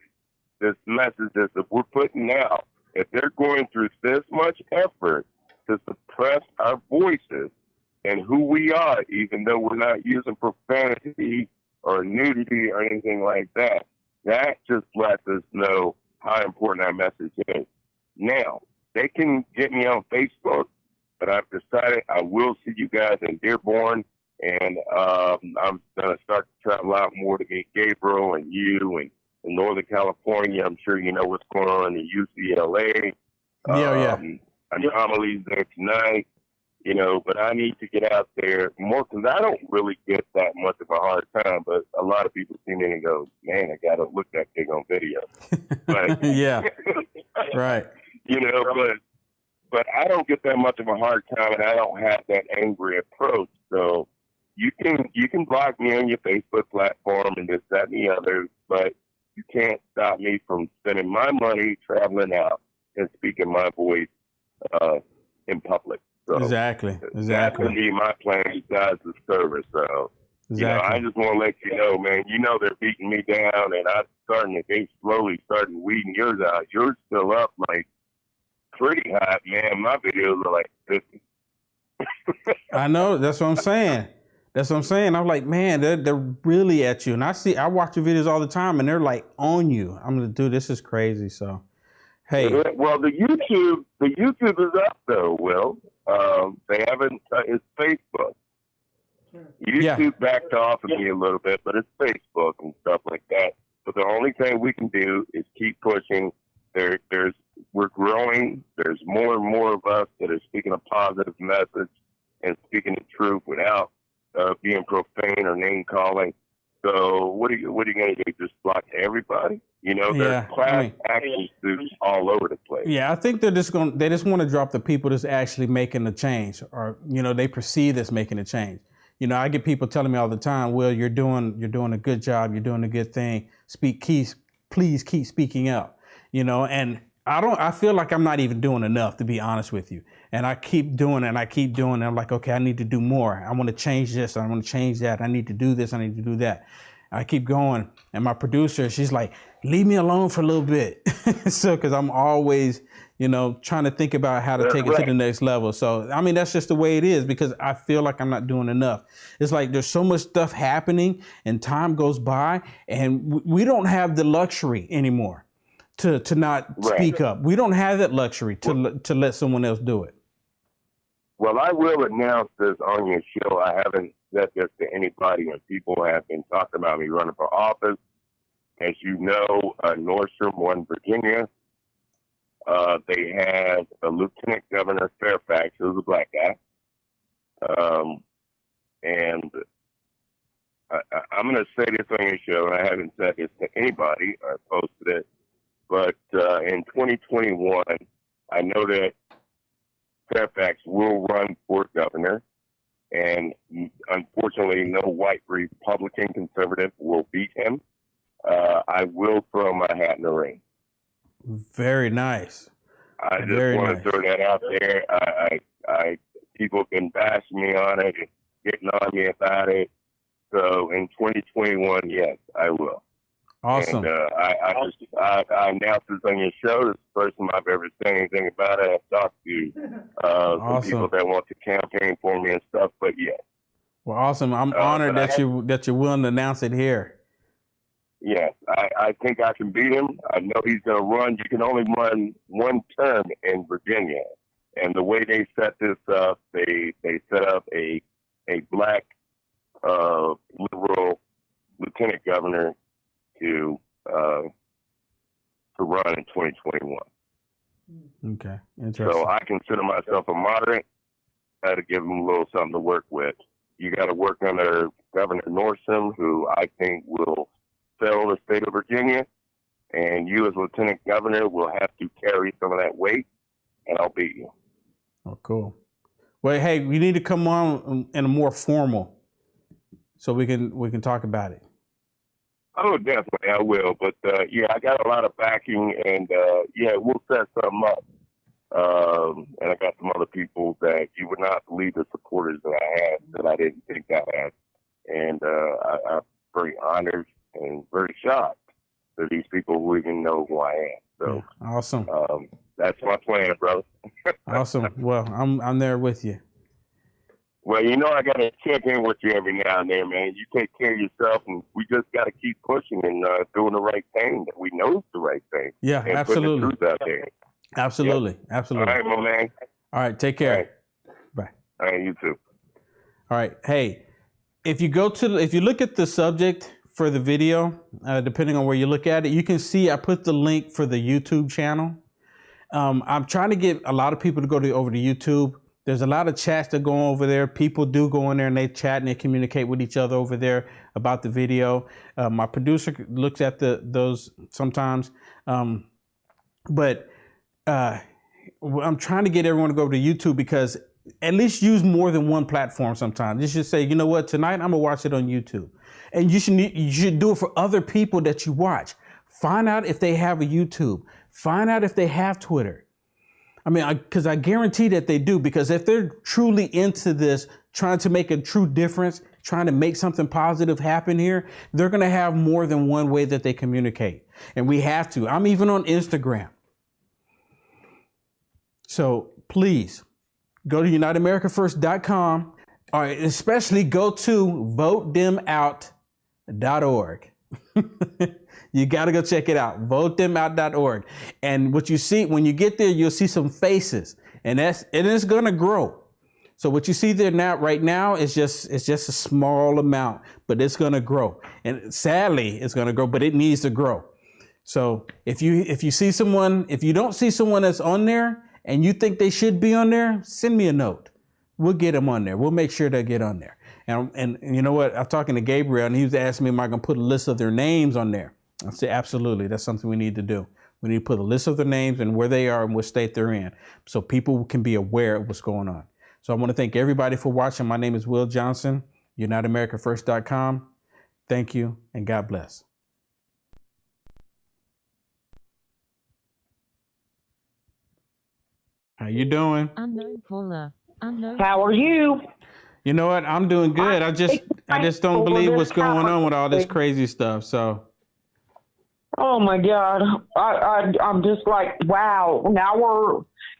this message is that we're putting out. If they're going through this much effort to suppress our voices and who we are, even though we're not using profanity or nudity or anything like that, that just lets us know how important our message is. Now, they can get me on Facebook, but I've decided I will see you guys in Dearborn, and I'm going to start to travel out more to meet Gabriel and you and in Northern California. I'm sure you know what's going on in UCLA. Anomalies there tonight, but I need to get out there more because I don't really get that much of a hard time, but a lot of people see me and go, man, I got to look that big on video. But,
yeah, right.
But I don't get that much of a hard time, and I don't have that angry approach. So you can block me on your Facebook platform and this, that, and the other, but you can't stop me from spending my money traveling out and speaking my voice in public. So
exactly.
That would be my plan besides the service. So I just want to let you know, man. They're beating me down, and they slowly starting weeding yours out. Yours still up like pretty hot, man. My videos are like 50.
I know. That's what I'm saying. I'm like, man, they're really at you. And I watch your videos all the time, and they're like on you. I'm like, dude, this is crazy. So, hey.
Well, the YouTube is up though, Will. They haven't. It's Facebook. YouTube backed off of me a little bit, but it's Facebook and stuff like that. But the only thing we can do is keep pushing. We're growing. There's more and more of us that are speaking a positive message and speaking the truth without being profane or name calling. So what are you going to do? Just block everybody? There's class action suits all over the place.
Yeah, I think they just want to drop the people that's actually making the change, or they perceive as making a change. I get people telling me all the time, "Will, you're doing a good job. You're doing a good thing. Please keep speaking up." And I feel like I'm not even doing enough, to be honest with you. And I keep doing it, and I keep doing it. I'm like, okay, I need to do more. I want to change this. I want to change that. I need to do this. I need to do that. I keep going. And my producer, she's like, leave me alone for a little bit. So, because I'm always, trying to think about how to take it to the next level. So, I mean, that's just the way it is, because I feel like I'm not doing enough. It's like there's so much stuff happening, and time goes by, and we don't have the luxury anymore to not speak up. We don't have that luxury to let someone else do it.
Well, I will announce this on your show. I haven't said this to anybody, and people have been talking about me running for office. As you know, Nordstrom won Virginia. They had a Lieutenant Governor Fairfax, who's a black guy. And I'm going to say this on your show, and I haven't said this to anybody. I posted it. But in 2021, I know that Fairfax will run for governor, and unfortunately, no white Republican conservative will beat him. I will throw my hat in the ring.
Very nice.
I just want to throw that out there. I people have been bashing me on it, getting on me about it. So in 2021, yes, I will.
Awesome.
And I announced this on your show. This is the first time I've ever said anything about it. I've talked to some people that want to campaign for me and stuff, but yeah.
Well, awesome. I'm honored that you're willing to announce it here.
Yes, I think I can beat him. I know he's going to run. You can only run one term in Virginia. And the way they set this up, they set up a black liberal lieutenant governor to run in 2021.
Okay, interesting.
So I consider myself a moderate. I had to give him a little something to work with. You got to work under Governor Northam, who I think will sell the state of Virginia, and you as lieutenant governor will have to carry some of that weight, and I'll beat you.
Oh, cool. Well, hey, we need to come on in a more formal, so we can talk about it.
Oh, definitely, I will. But yeah, I got a lot of backing, and yeah, we'll set something up. And I got some other people that you would not believe the supporters that I had that I didn't think I had, and I'm very honored and very shocked that these people who even know who I am. So
awesome.
That's my plan, brother.
Awesome. Well, I'm there with you.
Well, you know, I got to check in with you every now and then, man. You take care of yourself, and we just got to keep pushing and doing the right thing that we know is the right thing.
Yeah,
and
absolutely.
Putting the truth out there.
Absolutely.
Yep.
Absolutely.
All right, my man.
All right, take care.
All right.
Bye.
All right, you too.
All right. Hey, if you look at the subject for the video, depending on where you look at it, you can see I put the link for the YouTube channel. I'm trying to get a lot of people to go over to YouTube. There's a lot of chats that go over there. People do go in there and they chat and they communicate with each other over there about the video. My producer looks at those sometimes, but I'm trying to get everyone to go over to YouTube, because at least use more than one platform sometimes. You should say, you know what, tonight I'm gonna watch it on YouTube. And you should do it for other people that you watch. Find out if they have a YouTube. Find out if they have Twitter. I mean, because I guarantee that they do, because if they're truly into this, trying to make a true difference, trying to make something positive happen here, they're going to have more than one way that they communicate. And we have to. I'm even on Instagram. So please go to uniteamericafirst.com, or especially go to votethemout.org. You got to go check it out. Votethemout.org. And what you see when you get there, you'll see some faces, and it's going to grow. So what you see there right now is just a small amount, but it's going to grow. And sadly, it's going to grow, but it needs to grow. So if you see someone, if you don't see someone that's on there and you think they should be on there, send me a note. We'll get them on there. We'll make sure they get on there. And you know what? I'm talking to Gabriel, and he was asking me, am I going to put a list of their names on there? I said, absolutely. That's something we need to do. We need to put a list of their names and where they are and what state they're in, so people can be aware of what's going on. So I want to thank everybody for watching. My name is Will Johnson, uniteamericafirst.com. Thank you, and God bless. How you doing?
Unknown caller. Unknown.
How are you?
You know what? I'm doing good. I just don't believe what's going on with all this crazy stuff. So.
Oh my God. I'm just like, wow.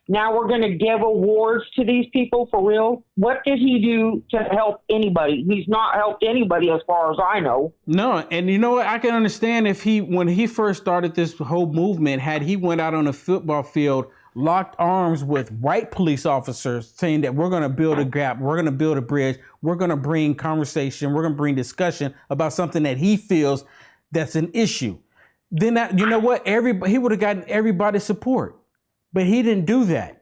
Now we're going to give awards to these people for real. What did he do to help anybody? He's not helped anybody as far as I know.
No. And you know what? I can understand if when he first started this whole movement, had he went out on a football field, locked arms with white police officers, saying that we're going to build a gap, we're going to build a bridge, we're going to bring conversation, we're going to bring discussion about something that he feels that's an issue. Then you know what? He would have gotten everybody's support, but he didn't do that.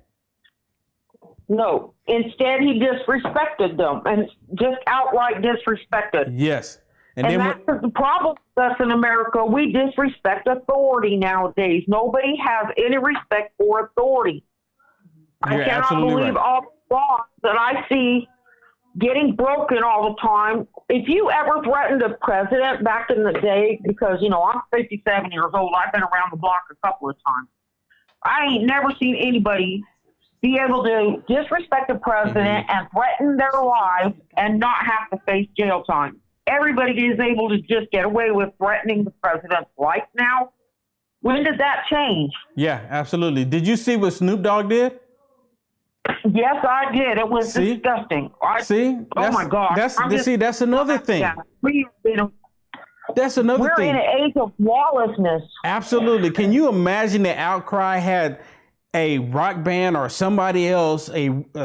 No, instead he disrespected them, and just outright disrespected.
Yes,
and that's the problem with us in America. We disrespect authority nowadays. Nobody has any respect for authority.
You're
I cannot believe
right.
all the laws that I see getting broken all the time. If you ever threatened a president back in the day, because, you know, I'm 57 years old, I've been around the block a couple of times. I ain't never seen anybody be able to disrespect the president and threaten their lives and not have to face jail time. everybody is able to just get away with threatening the president's life now. When did that change?
Yeah, absolutely. Did you see what Snoop Dogg did?
Yes, I did. It was disgusting. Oh my God.
That's another thing. That's another thing.
We're in an age of lawlessness. Absolutely.
Can you imagine the outcry had a rock band or somebody else,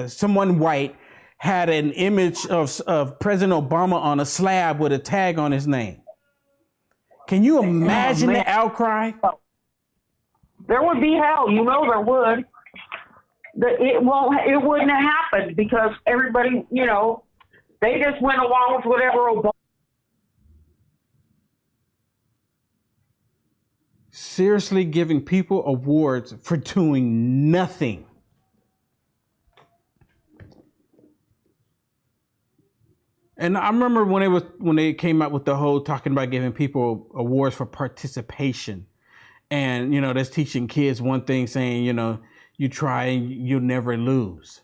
someone white, had an image of President Obama on a slab with a tag on his name? Can you imagine the outcry?
There would be hell. You know there would. It wouldn't have happened because everybody, they just went along with whatever Obama.
Seriously giving people awards for doing nothing. And I remember when they came out with the whole talking about giving people awards for participation. And, that's teaching kids one thing, saying, you try and you'll never lose.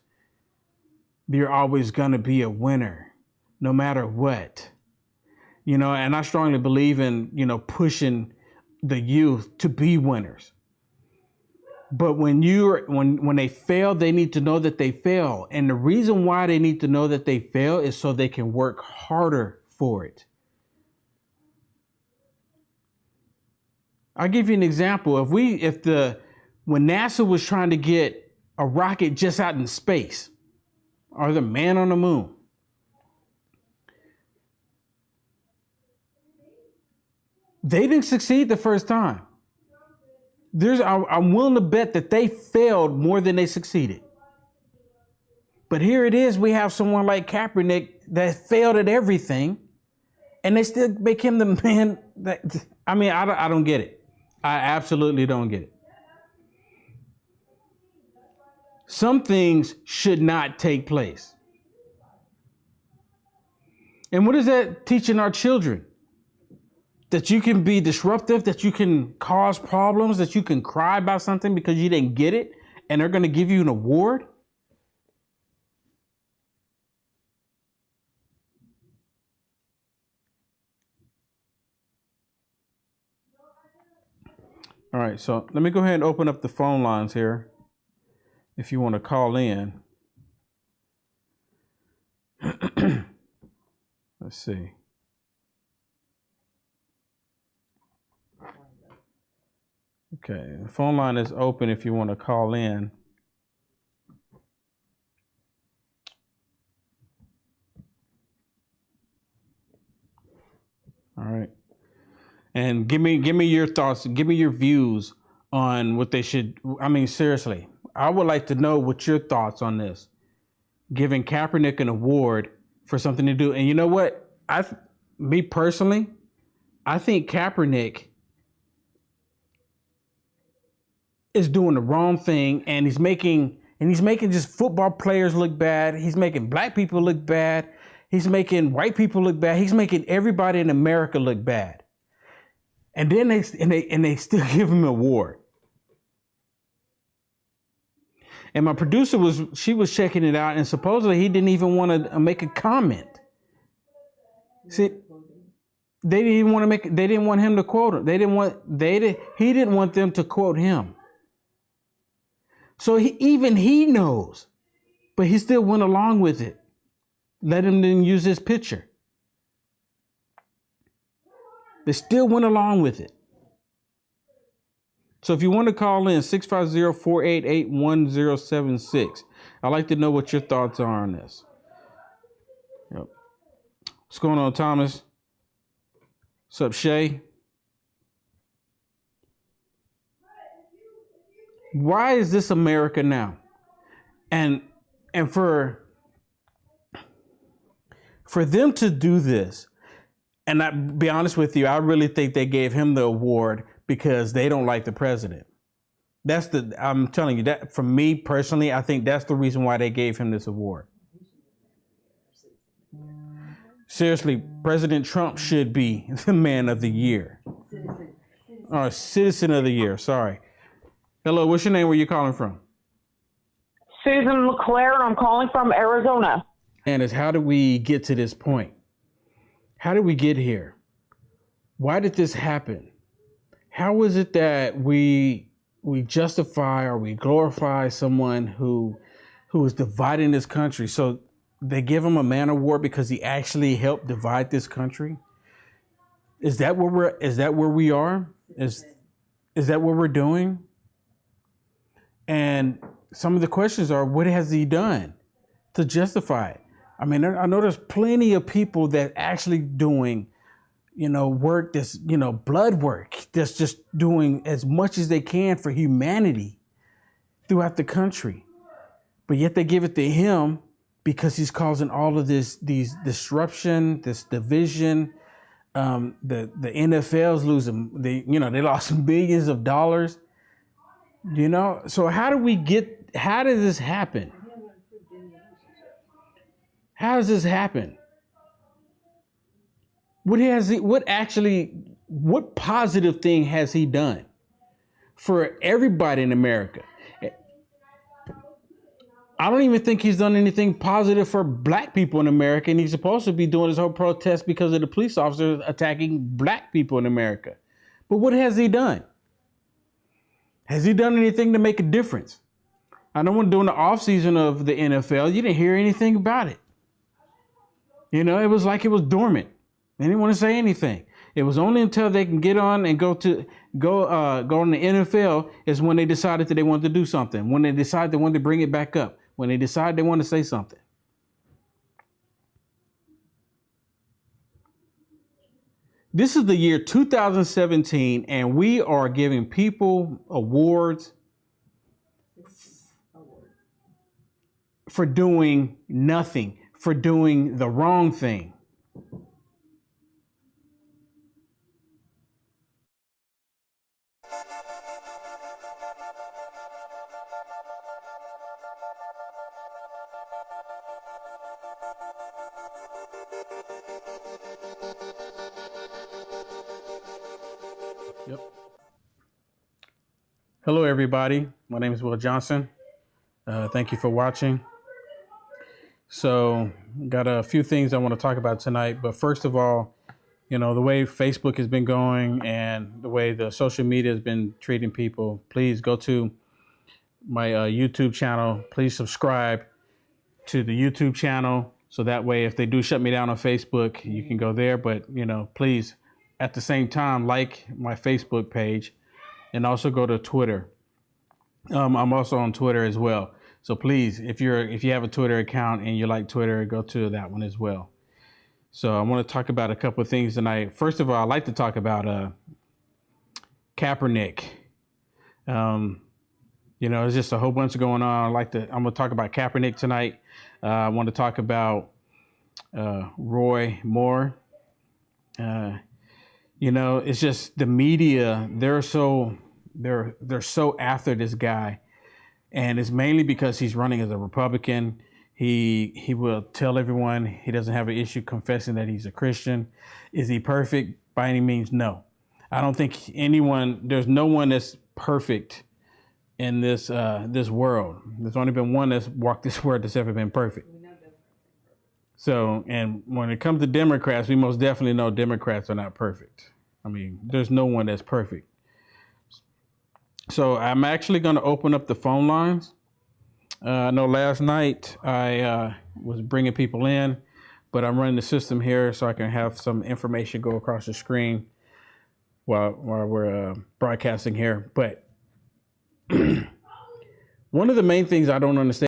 You're always going to be a winner, no matter what. And I strongly believe in, pushing the youth to be winners. But when they fail, they need to know that they fail. And the reason why they need to know that they fail is so they can work harder for it. I'll give you an example. When NASA was trying to get a rocket just out in space, or the man on the moon, they didn't succeed the first time. I'm willing to bet that they failed more than they succeeded. But here it is, we have someone like Kaepernick that failed at everything, and they still make him the man I don't get it. I absolutely don't get it. Some things should not take place. And what is that teaching our children? That you can be disruptive, that you can cause problems, that you can cry about something because you didn't get it, and they're going to give you an award? All right, so let me go ahead and open up the phone lines here if you want to call in. Let's see. Okay, the phone line is open if you want to call in. All right. And give me your thoughts, give me your views on what they should. Seriously, I would like to know what your thoughts on this. Giving Kaepernick an award for something to do. And you know what? Me personally, I think Kaepernick is doing the wrong thing, and he's making just football players look bad. He's making black people look bad. He's making white people look bad. He's making everybody in America look bad. And then they still give him an award. And my producer was checking it out, and supposedly he didn't even want to make a comment. See, they didn't want him to quote him. He didn't want them to quote him. So he knows, but he still went along with it. Let him then use his picture. They still went along with it. So if you want to call in, 650-488-1076. I'd like to know what your thoughts are on this. Yep. What's going on, Thomas? What's up, Shay? Why is this America now? And for them to do this, and I'll be honest with you, I really think they gave him the award because they don't like the president. I'm telling you that for me personally, I think that's the reason why they gave him this award. Seriously, President Trump should be the man of the year. Or citizen of the year, sorry. Hello, what's your name? Where you calling from?
Susan LeClaire, and I'm calling from Arizona.
And how did we get to this point? How did we get here? Why did this happen? How is it that we justify or we glorify someone who is dividing this country? So they give him a man award because he actually helped divide this country? Is that where we are? Is that what we're doing? And some of the questions are, what has he done to justify it? I mean, I know there's plenty of people that actually doing, work that's, blood work, that's just doing as much as they can for humanity throughout the country. But yet they give it to him because he's causing all of these disruption, this division. The NFL's losing, they lost billions of dollars. So how did this happen? How does this happen? What positive thing has he done for everybody in America? I don't even think he's done anything positive for black people in America, and he's supposed to be doing his whole protest because of the police officers attacking black people in America. But what has he done? Has he done anything to make a difference? I know when during the offseason of the NFL, you didn't hear anything about it. It was like it was dormant. They didn't want to say anything. It was only until they can get on and go on the NFL is when they decided that they wanted to do something. When they decided they wanted to bring it back up. When they decided they wanted to say something. This is the year 2017, and we are giving people awards for doing nothing, for doing the wrong thing. Yep. Hello, everybody. My name is Will Johnson. Thank you for watching. So, got a few things I want to talk about tonight. But first of all, the way Facebook has been going and the way the social media has been treating people, please go to my YouTube channel. Please subscribe to the YouTube channel. So that way, if they do shut me down on Facebook, you can go there. But, please, at the same time, like my Facebook page and also go to Twitter. I'm also on Twitter as well. So please, if you have a Twitter account and you like Twitter, go to that one as well. So I want to talk about a couple of things tonight. First of all, I'd like to talk about Kaepernick. There's just a whole bunch going on. I'm going to talk about Kaepernick tonight. I want to talk about Roy Moore. It's just the media. They're so after this guy, and it's mainly because he's running as a Republican. He will tell everyone he doesn't have an issue confessing that he's a Christian. Is he perfect? By any means, no. I don't think there's no one that's perfect in this world. There's only been one that's walked this world that's ever been perfect. So, and when it comes to Democrats, we most definitely know Democrats are not perfect. I mean, there's no one that's perfect. So I'm actually going to open up the phone lines. I know last night I was bringing people in, but I'm running the system here so I can have some information go across the screen while we're broadcasting here. But one of the main things I don't understand